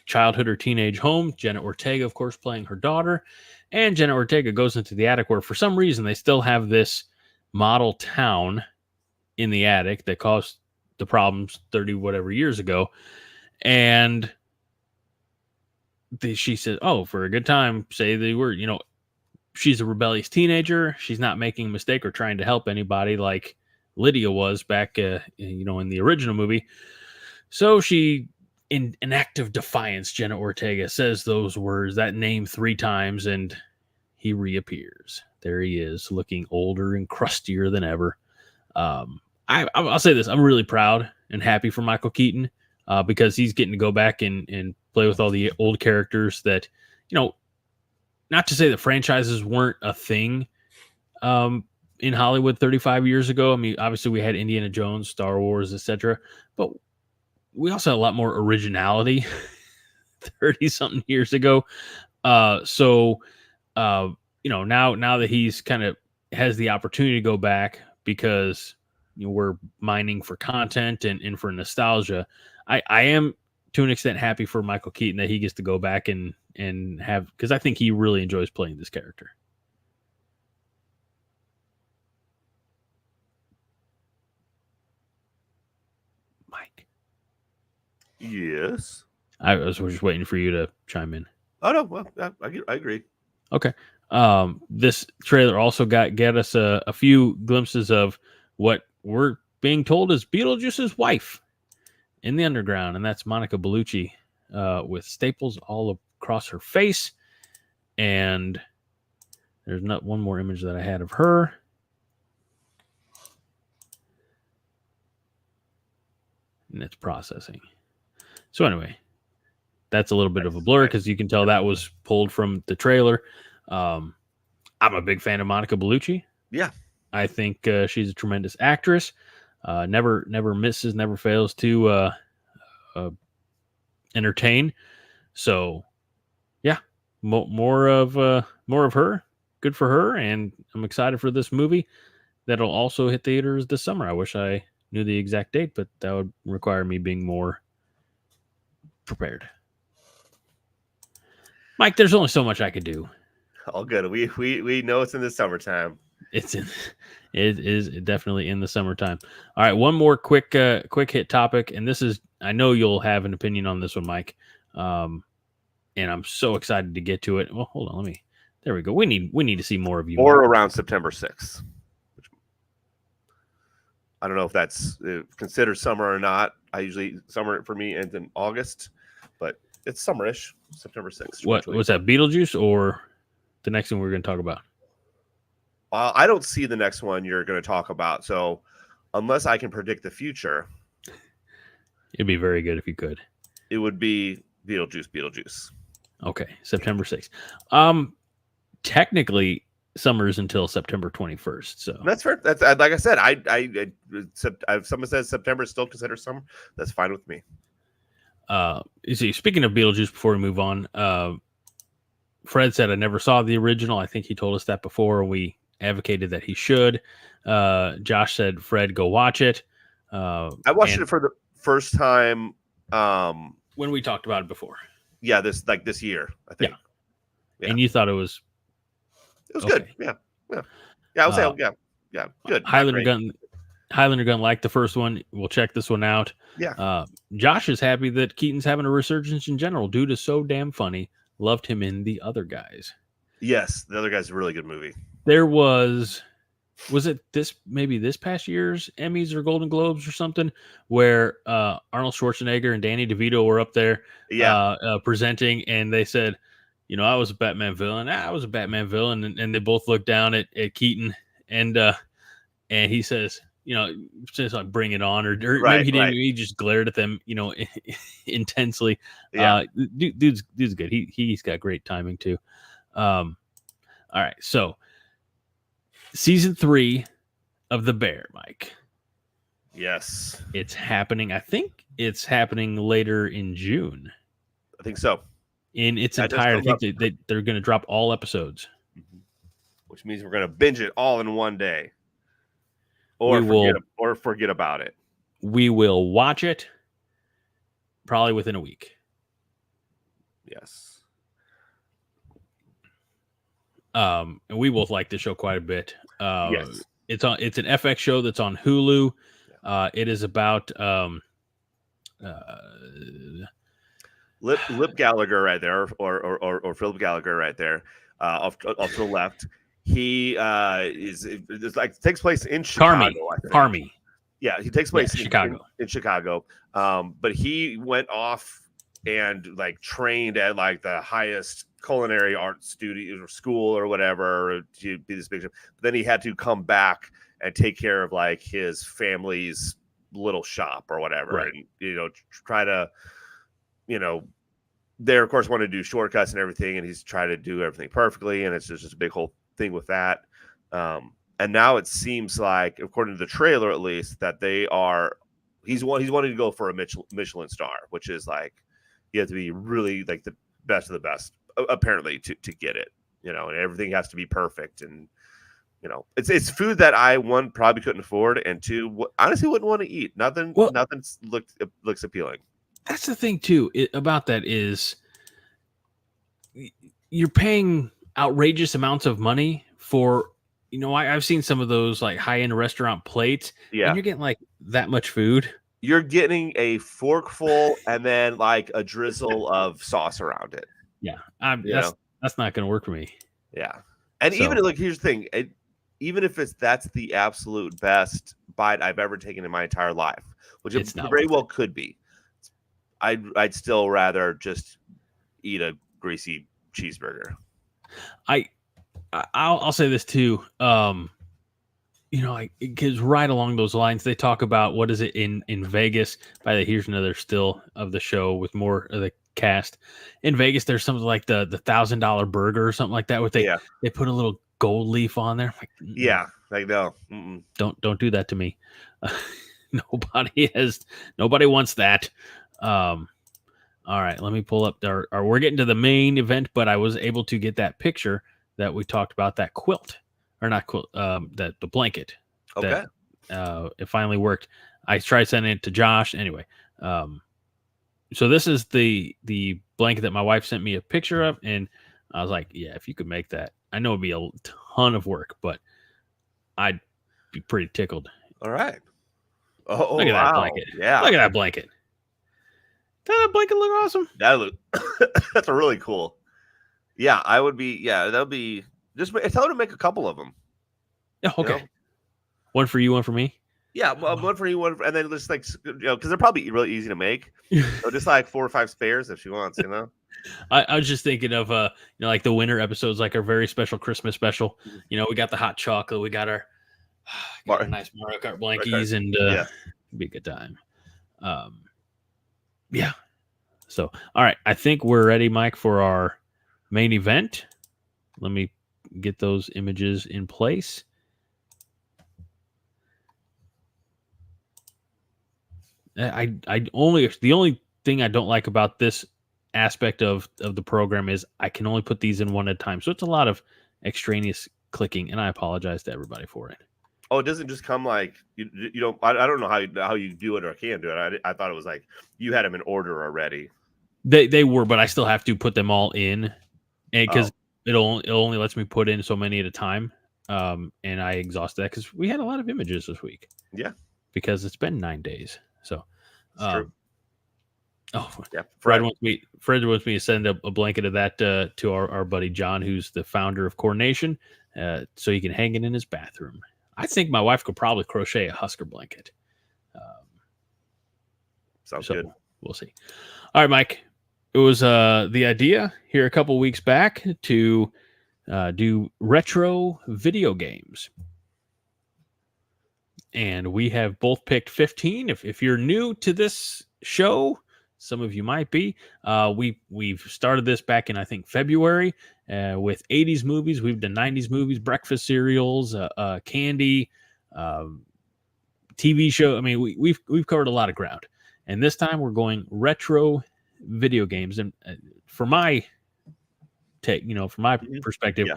childhood or teenage home. Jenna Ortega, of course, playing her daughter, and Jenna Ortega goes into the attic where for some reason they still have this model town in the attic that caused the problems 30 whatever years ago, and she said, oh, for a good time, say the word. She's a rebellious teenager. She's not making a mistake or trying to help anybody like Lydia was back, in the original movie. So she, in an act of defiance, Jenna Ortega says those words, that name 3 times, and he reappears. There he is, looking older and crustier than ever. I'll say this. I'm really proud and happy for Michael Keaton because he's getting to go back and play with all the old characters that, not to say that franchises weren't a thing in Hollywood 35 years ago. I mean, obviously we had Indiana Jones, Star Wars, etc. But we also had a lot more originality 30-something years ago. So now that he's kind of has the opportunity to go back because we're mining for content and for nostalgia, I am to an extent happy for Michael Keaton that he gets to go back and have, because I think he really enjoys playing this character. Mike. Yes. I was just waiting for you to chime in. Oh no, well, I agree. Okay. This trailer also get us a few glimpses of what we're being told is Beetlejuice's wife in the underground, and that's Monica Bellucci with staples all across her face. And There's not one more image that I had of her. And it's processing. So anyway, that's a little bit of a blur because you can tell that was pulled from the trailer. I'm a big fan of Monica Bellucci. Yeah. I think she's a tremendous actress. Never misses, never fails to entertain. So, yeah, more of her. Good for her, and I'm excited for this movie that'll also hit theaters this summer. I wish I knew the exact date, but that would require me being more prepared. Mike, there's only so much I could do. All good. We know it's in the summertime. It is definitely in the summertime. All right, one more quick hit topic, and this is, I know you'll have an opinion on this one, Mike. And I'm so excited to get to it. Well, hold on, there we go. We need to see more of you. Or Mark. around September 6th. I don't know if that's considered summer or not. I usually summer for me ends in August, but it's summerish. September 6th. What was that? Beetlejuice or the next one we're going to talk about? I don't see the next one you're going to talk about. So unless I can predict the future, it'd be very good if you could. It would be Beetlejuice. Okay, September 6th. Technically, summer is until September 21st. So that's fair. That's like I said. If someone says September is still considered summer, that's fine with me. You see, speaking of Beetlejuice, before we move on, Fred said I never saw the original. I think he told us that before, and we advocated that he should. Josh said, Fred, go watch it. I watched it for the first time when we talked about it before. Yeah, this year, I think. Yeah. And you thought it was good. Yeah. I would say good. Highlander Gun liked the first one. We'll check this one out. Yeah. Josh is happy that Keaton's having a resurgence in general. Dude is so damn funny. Loved him in The Other Guys. Yes, The Other Guys is a really good movie. There was it this past year's Emmys or Golden Globes or something where Arnold Schwarzenegger and Danny DeVito were up there presenting, and they said, I was a Batman villain. I was a Batman villain, and they both looked down at Keaton, and he says, just like bring it on, or maybe he didn't. Right. He just glared at them, intensely. Yeah. Dude's good. He's got great timing too. All right, so season 3 of The Bear, Mike. Yes, it's happening. I think it's happening later in June. I think so. In its entirety, I think they're going to drop all episodes, which means we're going to binge it all in one day, or forget about it. We will watch it probably within a week. Yes. And we both like the show quite a bit. Yes. It's an FX show that's on Hulu. It is about Lip Gallagher right there, or Philip Gallagher right there, off to the left. He takes place in Chicago. Carmi. Yeah, he takes place in Chicago. But he went off and trained at the highest culinary art studio or school or whatever to be this big. But then he had to come back and take care of his family's little shop or whatever, right. And try to. They of course want to do shortcuts and everything, and he's trying to do everything perfectly, and it's just a big whole thing with that. And now it seems like, according to the trailer at least, that he's wanting to go for a Michelin star, which is you have to be really the best of the best, apparently, to get it. And everything has to be perfect, and it's food that I, one, probably couldn't afford, and two, honestly wouldn't want to eat. Nothing looks appealing. That's the thing too about that is you're paying outrageous amounts of money for, I've seen some of those high-end restaurant plates. Yeah. And you're getting that much food. You're getting a forkful and then a drizzle of sauce around it. Yeah. That's not going to work for me. Yeah. And even here's the thing. Even if that's the absolute best bite I've ever taken in my entire life, which it very well could be, I'd still rather just eat a greasy cheeseburger. I'll say this too. Because right along those lines, they talk about what is it in Vegas. By the here's another still of the show with more of the cast. In Vegas, there's something like the $1,000 burger or something like that. Where they put a little gold leaf on there. Like, yeah, like no, don't do that to me. Nobody wants that. All right, let me pull up we're getting to the main event, but I was able to get that picture that we talked about, that quilt. Or not quilt, the blanket. Okay. It finally worked. I tried sending it to Josh. Anyway, so this is the blanket that my wife sent me a picture of, and I was like, yeah, if you could make that, I know it'd be a ton of work, but I'd be pretty tickled. All right. Oh, look at that blanket. Yeah. Look at that blanket. Doesn't that blanket look awesome? That's a really cool. Yeah, I would be. Yeah, that'll be. Just tell her to make a couple of them. Yeah, okay. You know? One for you, one for me. Yeah, one for you, and then just like because they're probably really easy to make. So just like 4 or 5 spares if she wants, I was just thinking of like the winter episodes, like our very special Christmas special. We got the hot chocolate, we got our nice Mario Kart blankies, and it'd be a good time. Yeah. So, all right, I think we're ready, Mike, for our main event. Let me get those images in place. The only thing I don't like about this aspect of the program is I can only put these in one at a time. So it's a lot of extraneous clicking, and I apologize to everybody for it. Oh, it doesn't just come like you don't. I don't know how you do it or can do it. I thought it was like you had them in order already. They were, but I still have to put them all in, and because it only lets me put in so many at a time. And I exhausted that because we had a lot of images this week. Yeah, because it's been 9 days. So, true. Oh, yeah. Fred wants me to send a blanket of that to our buddy John, who's the founder of Coronation, so he can hang it in his bathroom. I think my wife could probably crochet a Husker blanket. Sounds good. We'll see. All right, Mike. It was the idea here a couple weeks back to do retro video games. And we have both picked 15. If you're new to this show, some of you might be. We've started this back in, I think, February with 80s movies. We've done 90s movies, breakfast cereals, candy, TV show. I mean, we've covered a lot of ground. And this time we're going retro video games. And for my take, from my perspective,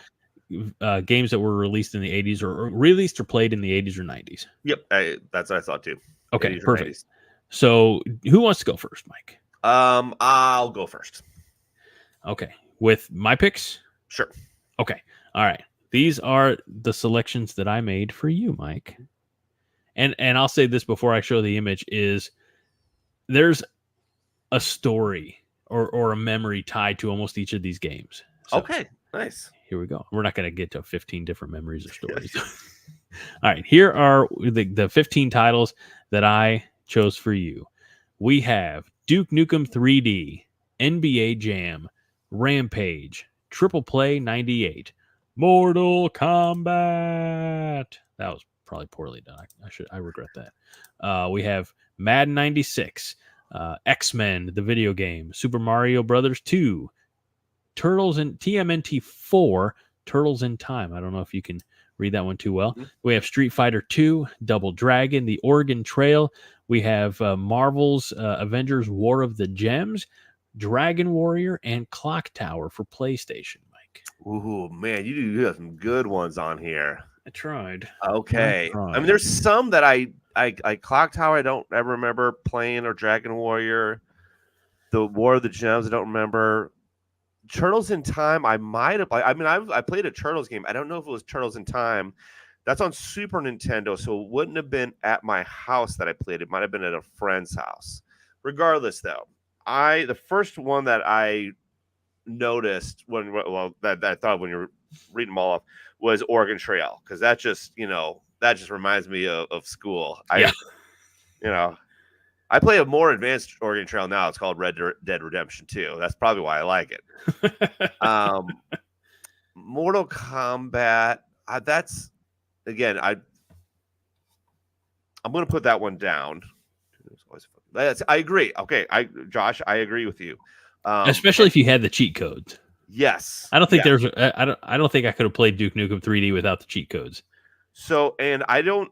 games that were released in the 80s or released or played in the 80s or 90s. Yep, that's what I thought too. Okay, perfect. So who wants to go first, Mike? I'll go first. Okay, with my picks? Sure. Okay, all right. These are the selections that I made for you, Mike. And I'll say this before I show the image is there's a story or a memory tied to almost each of these games. So, okay, nice. Here we go. We're not going to get to 15 different memories or stories. All right, here are the 15 titles that I chose for you. We have Duke Nukem 3D, NBA Jam, Rampage, Triple Play 98, Mortal Kombat. That was probably poorly done. I regret that. We have Madden 96, X-Men, the video game, Super Mario Brothers 2, Turtles in TMNT 4, Turtles in Time. I don't know if you can read that one too well. Mm-hmm. We have Street Fighter 2, Double Dragon, The Oregon Trail. We have Marvel's Avengers War of the Gems, Dragon Warrior, and Clock Tower for PlayStation, Mike. Ooh, man, you have some good ones on here. I tried. Okay. I mean, there's some that I Clock Tower I don't ever remember playing, or Dragon Warrior. The War of the Gems I don't remember. Turtles in Time, I might have. I mean, I played a Turtles game. I don't know if it was Turtles in Time. That's on Super Nintendo, so it wouldn't have been at my house that I played. It might have been at a friend's house. Regardless, though, the first one that I noticed that I thought when you were reading them all off was Oregon Trail, because that just reminds me of school. I play a more advanced Oregon Trail now. It's called Red Dead Redemption 2. That's probably why I like it. Mortal Mortal Kombat. That's again. I'm going to put that one down. I agree. Okay, Josh, I agree with you. Especially if you had the cheat codes. Yes. I don't think I don't think I could have played Duke Nukem 3D without the cheat codes. So, and I don't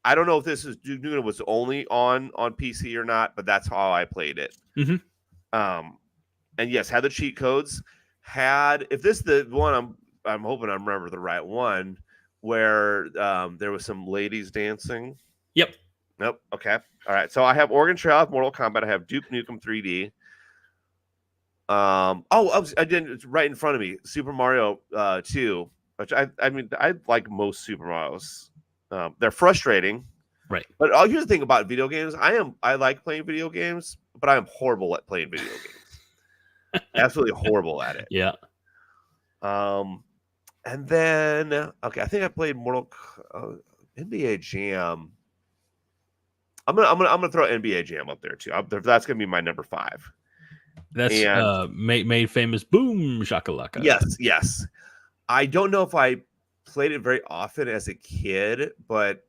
know if this is Duke Nukem was only on PC or not, but that's how I played it. Mm-hmm. And yes, had the cheat codes. If this is the one I'm hoping I remember the right one where there was some ladies dancing. Yep. Nope. Okay. All right. So I have Oregon Trail, I have Mortal Kombat, I have Duke Nukem 3D. I didn't. It's right in front of me. Super Mario 2, which I mean I like most Super Marios. They're frustrating, right? But here's the thing about video games. I like playing video games, but I am horrible at playing video games. Absolutely horrible at it. Yeah. And then okay, I think I played NBA Jam. I'm gonna throw NBA Jam up there too. That's gonna be my number 5. That's made famous. Boom shakalaka. Yes. I don't know if I played it very often as a kid, but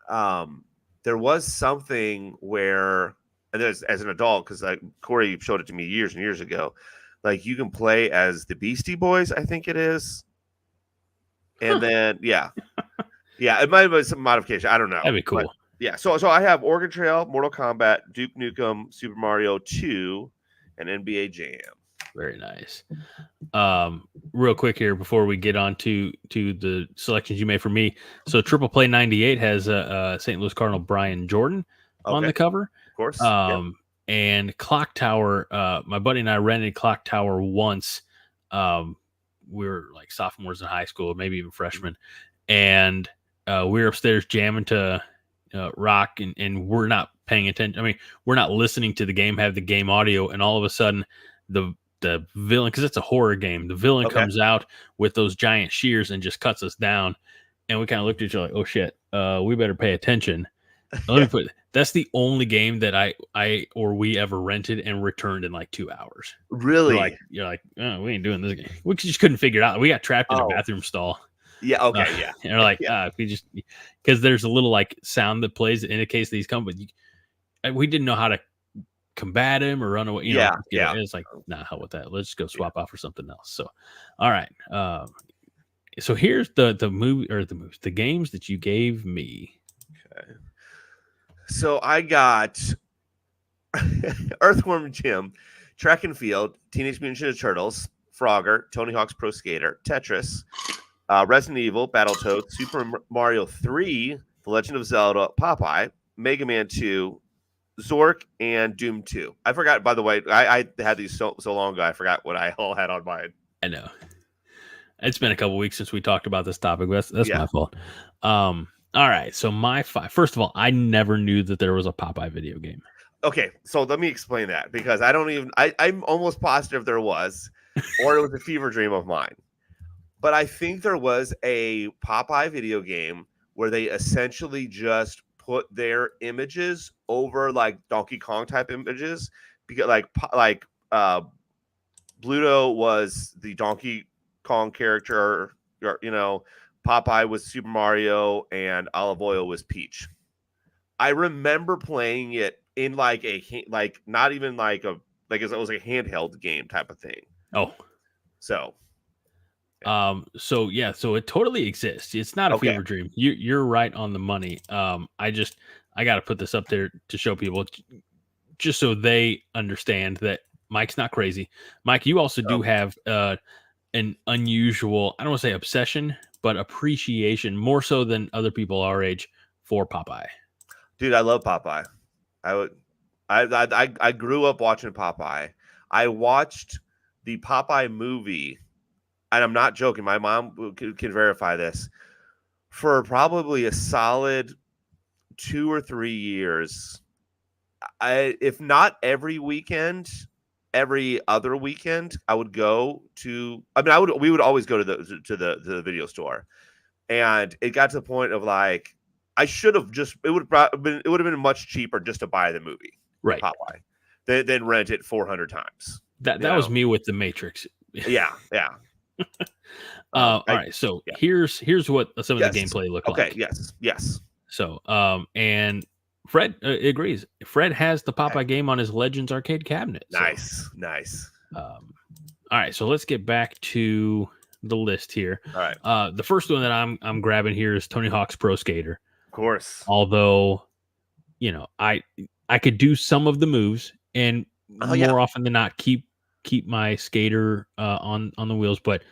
there was something where, and as an adult, because Corey showed it to me years and years ago, like you can play as the Beastie Boys, I think it is, and then it might have been some modification. I don't know. That'd be cool. But, yeah. So I have Oregon Trail, Mortal Kombat, Duke Nukem, Super Mario 2. And NBA Jam. Very nice. Real quick here before we get on to the selections you made for me. So Triple Play 98 has St. Louis Cardinal Brian Jordan on the cover. Of course. And Clock Tower, my buddy and I rented Clock Tower once. We were like sophomores in high school, maybe even freshmen. And we were upstairs jamming to rock and we're not paying attention. I mean, we're not listening to the game, have the game audio, and all of a sudden the villain, because it's a horror game, the villain comes out with those giant shears and just cuts us down. And we kind of looked at each other like, oh shit, we better pay attention. That's the only game that we ever rented and returned in like 2 hours. Really? You're like, oh, we ain't doing this game. We just couldn't figure it out. We got trapped in a bathroom stall. Yeah. Okay. Yeah. And we're like, we just, because there's a little like sound that plays that indicates these come, but we didn't know how to combat him or run away. You know, it's like, nah, hell with that. Let's just go swap out for something else. So, all right. So here's the games that you gave me. Okay. So I got Earthworm Jim, Track and Field, Teenage Mutant Ninja Turtles, Frogger, Tony Hawk's Pro Skater, Tetris, Resident Evil, Battletoads, Super Mario 3, The Legend of Zelda, Popeye, Mega Man 2, Zork, and Doom 2. I forgot, by the way, I had these so long ago, I forgot what I all had on mine. I know. It's been a couple weeks since we talked about this topic. That's my fault. All right. So my 5. First of all, I never knew that there was a Popeye video game. Okay. So let me explain that because I'm almost positive there was, or it was a fever dream of mine. But I think there was a Popeye video game where they essentially just put their images over like Donkey Kong type images because like Bluto was the Donkey Kong character, Popeye was Super Mario and Olive Oil was Peach. I remember playing it in like not even like it was a handheld game type of thing. Oh, so so it totally exists. It's not a fever dream. You're right on the money. I got to put this up there to show people just so they understand that Mike's not crazy. Mike, you also do have an unusual, I don't want to say obsession, but appreciation more so than other people our age for Popeye. Dude, I love Popeye. I grew up watching Popeye. I watched the Popeye movie, and I'm not joking. My mom can verify this. For probably a solid 2 or 3 years, if not every weekend, every other weekend, I would go to. We would always go to the video store, and it got to the point of like I should have just. It would have been much cheaper just to buy the movie, right? Popeye, than rent it 400 times. That was me with The Matrix. Yeah. All right. So here's what some of the gameplay look like. Okay. Yes. So and Fred agrees. Fred has the Popeye game on his Legends arcade cabinet. Nice. All right. So let's get back to the list here. All right. The first one that I'm grabbing here is Tony Hawk's Pro Skater. Of course. Although, I could do some of the moves and more often than not keep my skater on the wheels, but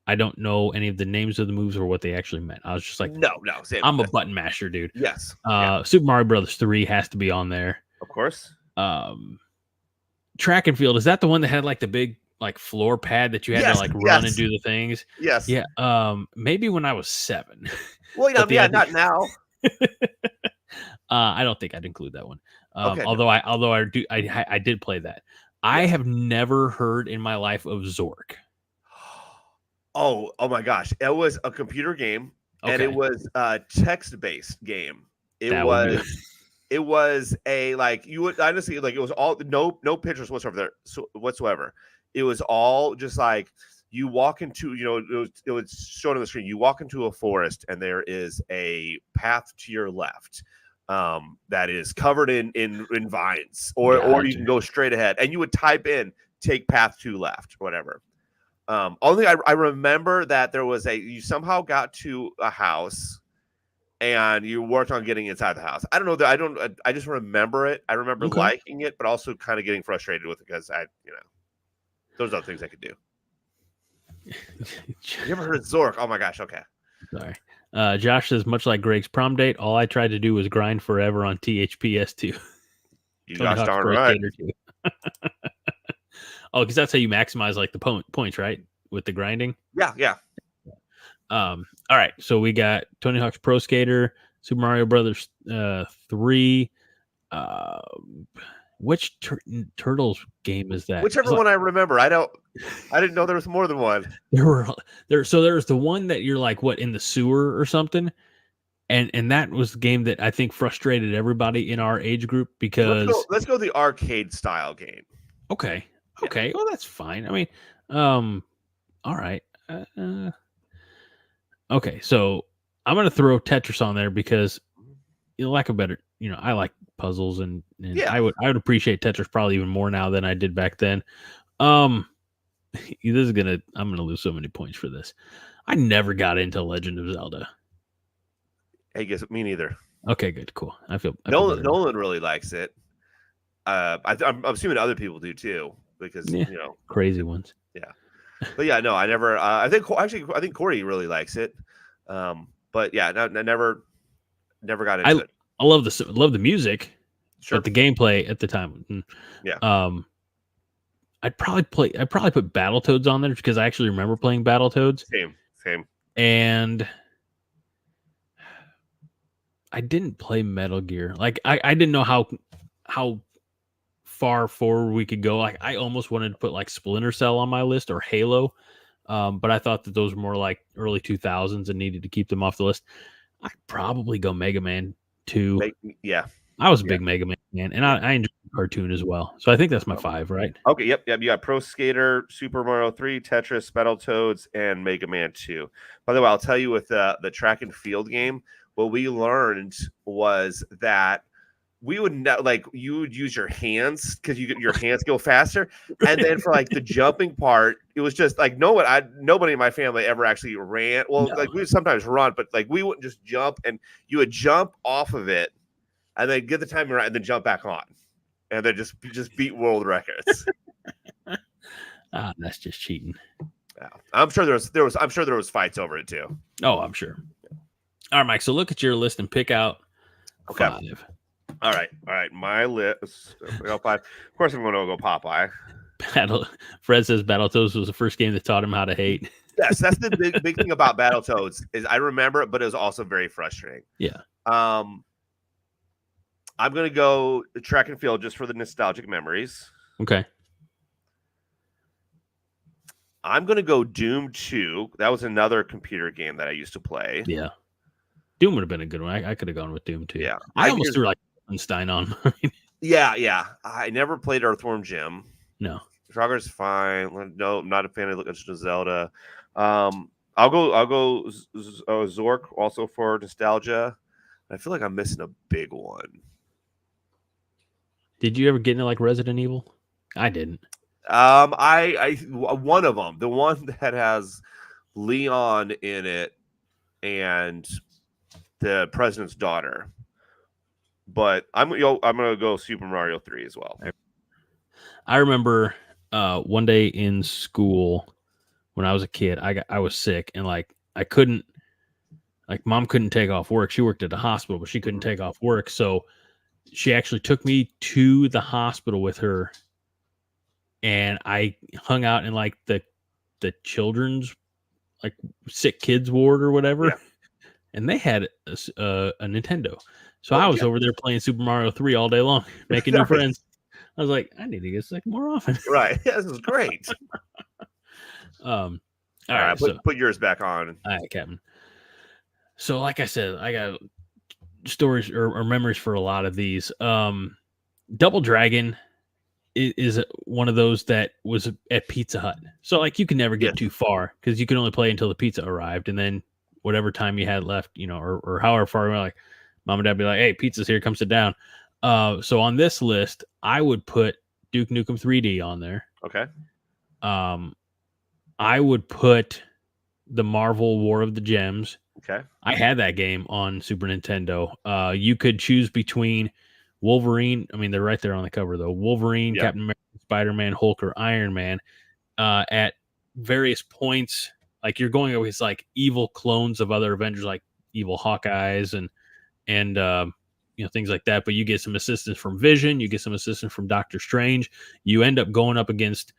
I don't know any of the names of the moves or what they actually meant. I was just like, no, same. I'm a button masher, dude. Yes. Super Mario Brothers 3 has to be on there. Of course. Track and field, is that the one that had like the big like floor pad that you had to like run and do the things? Yes. Yeah. Maybe when I was 7. Well, not now. I don't think I'd include that one. Okay, although I did play that. I have never heard in my life of Zork. Oh my gosh. It was a computer game and it was a text-based game. It was a, like, you would honestly, like, it was all no pictures whatsoever. It was all just like you walk into, it was shown on the screen. You walk into a forest and there is a path to your left that is covered in vines, or you can go straight ahead and you would type in take path to left, whatever. Only I remember that there was you somehow got to a house and you worked on getting inside the house. I don't know I just remember it. I remember liking it, but also kind of getting frustrated with it because those are the things I could do. You ever heard of Zork? Oh my gosh. Okay. Sorry. Josh says, much like Greg's prom date, all I tried to do was grind forever on THPS2. You got darn right. Oh, because that's how you maximize like the points, right? With the grinding. Yeah. All right. So we got Tony Hawk's Pro Skater, Super Mario Brothers 3. Which Turtles game is that? Whichever one I remember. I didn't know there was more than one. So there's the one that you're like, what, in the sewer or something? And that was the game that I think frustrated everybody in our age group because let's go the arcade style game. Okay. Well, that's fine. I mean, all right. Okay. So I'm going to throw Tetris on there because lack of better, I like puzzles and I would appreciate Tetris probably even more now than I did back then. I'm going to lose so many points for this. I never got into Legend of Zelda. I guess me neither. Okay, good, cool. I feel Nolan really likes it. I'm assuming other people do too, because crazy ones. Yeah, but yeah, no, I never. I think Corey really likes it. But yeah, I never got into it. I love the music, sure, but the gameplay at the time. Yeah. I'd probably put Battletoads on there because I actually remember playing Battletoads. Same. And I didn't play Metal Gear. Like I didn't know how far forward we could go. Like I almost wanted to put like Splinter Cell on my list or Halo. But I thought that those were more like early 2000s and needed to keep them off the list. I'd probably go Mega Man 2. I was a big Mega Man fan, and I enjoyed the cartoon as well. So I think that's my 5, right? Okay, yep. You got Pro Skater, Super Mario 3, Tetris, Battletoads, and Mega Man 2. By the way, I'll tell you with the track and field game, what we learned was that we would you would use your hands because your hands go faster, and then for like the jumping part, it was just like nobody in my family ever actually ran. Well, like we would sometimes run, but like we wouldn't just jump, and you would jump off of it, and then get the timing right, and then jump back on, and then just beat world records. That's just cheating. Yeah. I'm sure there was fights over it too. Oh, I'm sure. All right, Mike. So look at your list and pick out 5. All right. My list. 5. Of course, I'm going to go Popeye. Fred says Battletoads was the first game that taught him how to hate. Yes, that's the big thing about Battletoads is I remember it, but it was also very frustrating. Yeah. I'm going to go track and field just for the nostalgic memories. Okay. I'm going to go Doom 2. That was another computer game that I used to play. Yeah. Doom would have been a good one. I could have gone with Doom 2. Yeah. I almost threw like Einstein on. Yeah. I never played Earthworm Jim. No. Frogger's fine. No, I'm not a fan of Legend of Zelda. I'll go Zork also for nostalgia. I feel like I'm missing a big one. Did you ever get into like Resident Evil? I didn't. I one of them, the one that has Leon in it and the president's daughter. But I'm gonna go Super Mario 3 as well. I remember one day in school when I was a kid, I was sick and like I couldn't, like mom couldn't take off work. She worked at the hospital, but she couldn't take off work, so she actually took me to the hospital with her, and I hung out in like the children's like sick kids ward or whatever. Yeah. And they had a Nintendo. So I was over there playing Super Mario 3 all day long, making new friends. I was like, I need to get sick more often. Right. Yeah, this is great. All right, put yours back on. All right, Captain. So like I said, I got stories or memories for a lot of these. Double Dragon is one of those that was at Pizza Hut. So like you can never get too far because you can only play until the pizza arrived, and then whatever time you had left, or however far, like mom and dad be like, hey, pizza's here, come sit down. So on this list, I would put Duke Nukem 3D on there. Okay. I would put the Marvel War of the Gems. Okay. I had that game on Super Nintendo. You could choose between Wolverine. I mean, they're right there on the cover, though. Wolverine, Captain America, Spider-Man, Hulk, or Iron Man at various points. Like you're going with like evil clones of other Avengers, like evil Hawkeyes and things like that. But you get some assistance from Vision. You get some assistance from Doctor Strange. You end up going up against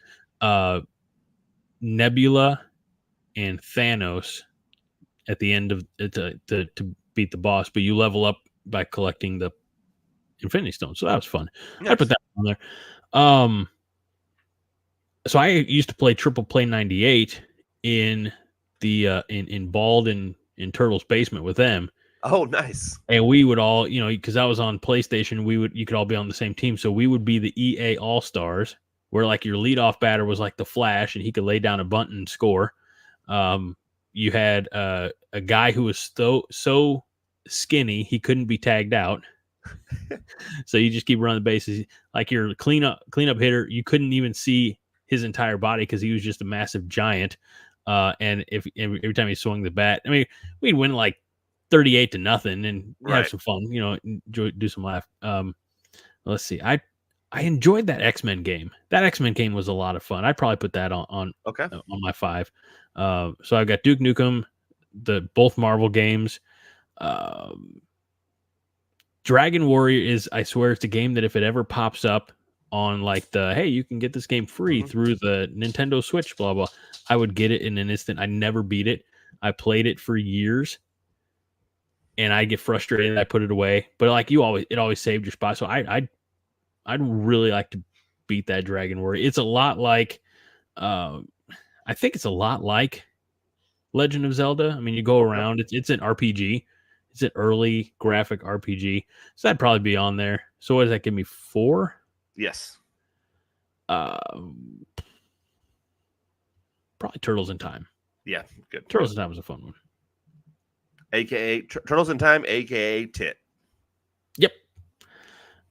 Nebula and Thanos at the end of it to beat the boss. But you level up by collecting the Infinity Stone. So that was fun. Nice. I put that on there. So I used to play Triple Play 98 in the in Bald and in Turtle's basement with them. Oh, nice. And we would all, because I was on PlayStation, you could all be on the same team. So we would be the EA All-Stars, where like your leadoff batter was like the Flash and he could lay down a bunt and score. You had a guy who was so skinny he couldn't be tagged out. So you just keep running the bases. Like your cleanup hitter, you couldn't even see his entire body because he was just a massive giant. And if every time he swung the bat, I mean, we'd win like 38-0 and have some fun, enjoy, do some laugh. Let's see. I enjoyed that X-Men game. That X-Men game was a lot of fun. I'd probably put that on my 5. So I've got Duke Nukem, both Marvel games. Dragon Warrior is, I swear, it's a game that if it ever pops up on like hey, you can get this game free through the Nintendo Switch, blah, blah, I would get it in an instant. I never beat it. I played it for years and I get frustrated and I put it away. But like it always saved your spot. So I'd really like to beat that Dragon Warrior. It's a lot like, I think it's a lot like Legend of Zelda. I mean, you go around, it's an RPG. It's an early graphic RPG. So that'd probably be on there. So what does that give me? 4? Yes. Probably Turtles in Time. Yeah, good. Turtles in Time was a fun one. AKA Turtles in Time, AKA Tit. Yep.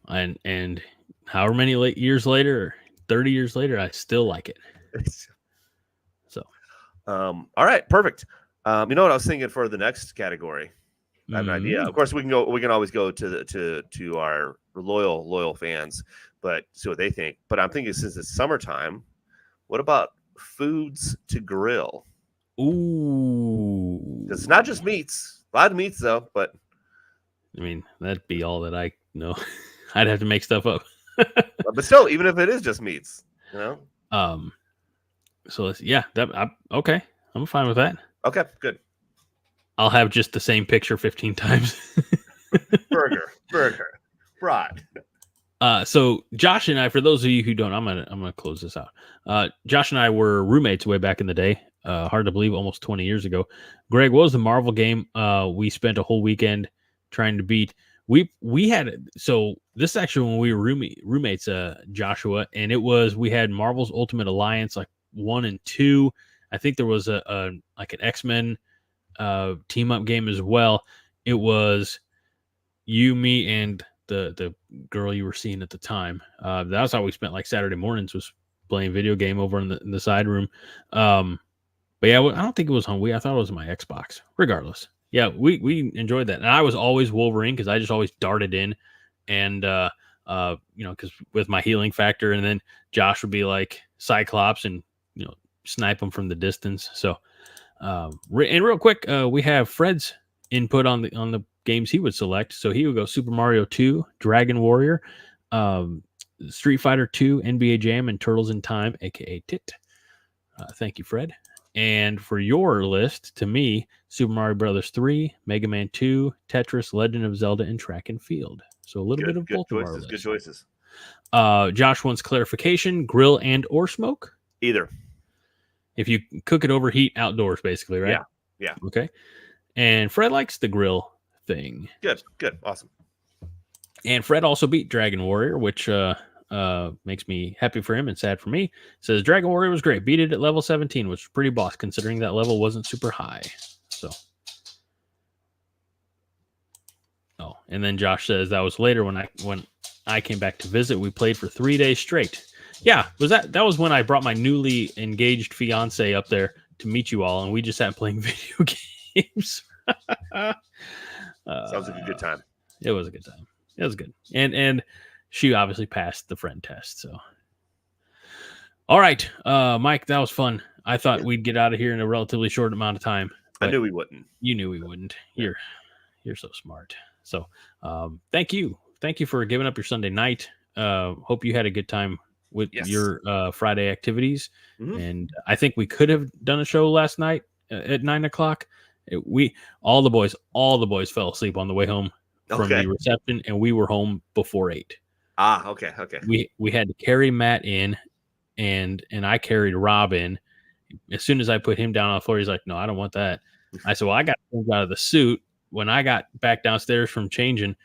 And however many years later, 30 years later, I still like it. So, all right, perfect. You know what I was thinking for the next category? I have an idea. Of course, we can always go to our loyal fans, but see what they think. But I'm thinking since it's summertime, what about foods to grill? Ooh, it's not just meats. A lot of meats though, but I mean that'd be all that I know. I'd have to make stuff up. But still, even if it is just meats, So let's okay. I'm fine with that. Okay, good. I'll have just the same picture 15 times. burger, brat. So Josh and I, for those of you who don't, I'm gonna close this out. Josh and I were roommates way back in the day. Hard to believe, almost 20 years ago. Greg, what was the Marvel game we spent a whole weekend trying to beat? we had, so this is actually when we were roommates, Joshua, and we had Marvel's Ultimate Alliance like 1 and 2. I think there was a like an X-Men team up game as well. It was you, me, and the girl you were seeing at the time. That was how we spent like Saturday mornings, was playing video game over in the side room. But yeah, I don't think it was on Wii. I thought it was my Xbox. Regardless, yeah, we enjoyed that, and I was always Wolverine because I just always darted in, and because with my healing factor, and then Josh would be like Cyclops and snipe them from the distance. So, and real quick, we have Fred's input on the games he would select. So he would go Super Mario 2, Dragon Warrior, Street Fighter 2, NBA Jam, and Turtles in Time, aka TIT. Thank you, Fred. And for your list, to me, Super Mario Brothers 3, Mega Man 2, Tetris, Legend of Zelda, and Track and Field. So a little bit of both of our lists. Good choices. Josh wants clarification: grill and or smoke? Either. If you cook it over heat outdoors, basically, right? Yeah. Okay. And Fred likes the grill thing. Good. Awesome. And Fred also beat Dragon Warrior, which makes me happy for him and sad for me. Says Dragon Warrior was great. Beat it at level 17, which was pretty boss considering that level wasn't super high. So. Oh, and then Josh says that was later when I came back to visit. We played for 3 days straight. Yeah, that was when I brought my newly engaged fiance up there to meet you all, and we just sat playing video games. Sounds like a good time. It was a good time. It was good, and she obviously passed the friend test. So, all right, Mike, that was fun. I thought we'd get out of here in a relatively short amount of time. I knew we wouldn't. You knew we wouldn't. You're so smart. So, thank you for giving up your Sunday night. Hope you had a good time with your Friday activities. Mm-hmm. And I think we could have done a show last night at 9:00. All the boys fell asleep on the way home from the reception, and we were home before 8. Okay. We had to carry Matt in, and I carried Rob in. As soon as I put him down on the floor, he's like, "No, I don't want that." I said, "Well, I got to out of the suit." When I got back downstairs from changing,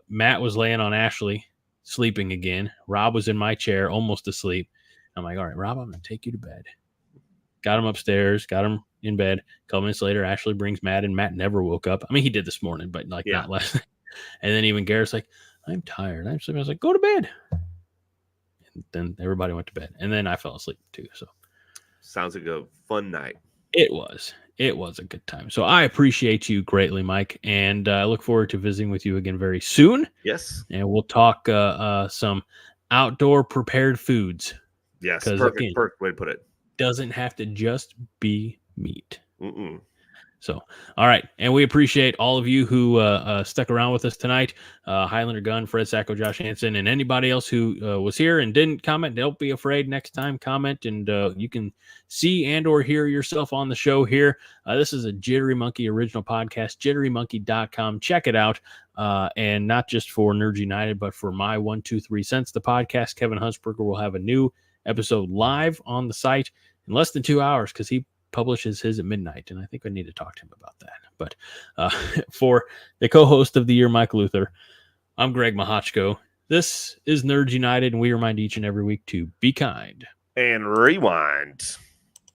Matt was laying on Ashley, sleeping again. Rob was in my chair, almost asleep. I'm like, all right, Rob, I'm going to take you to bed. Got him upstairs, got him in bed. A couple minutes later, Ashley brings Matt, and Matt never woke up. I mean, he did this morning, but not last night. And then even Garrett's like, I'm tired. I'm sleeping. I was like, go to bed. And then everybody went to bed. And then I fell asleep too. So sounds like a fun night. It was a good time. So I appreciate you greatly, Mike. And I look forward to visiting with you again very soon. Yes. And we'll talk some outdoor prepared foods. Yes. Perfect way to put it. Doesn't have to just be meat. So, all right. And we appreciate all of you who stuck around with us tonight. Highlander Gunn, Fred Sacco, Josh Hansen, and anybody else who was here and didn't comment. Don't be afraid. Next time, comment, and you can see and or hear yourself on the show here. This is a Jittery Monkey original podcast, jitterymonkey.com. Check it out. And not just for Nerds United, but for my 1, 2, 3 cents. The podcast, Kevin Huntsberger, will have a new episode live on the site in less than 2 hours because he publishes his at midnight, and I think I need to talk to him about that. But for the co-host of the year, Mike Luther, I'm Greg Mahochko. This is Nerds United, and we remind each and every week to be kind and rewind.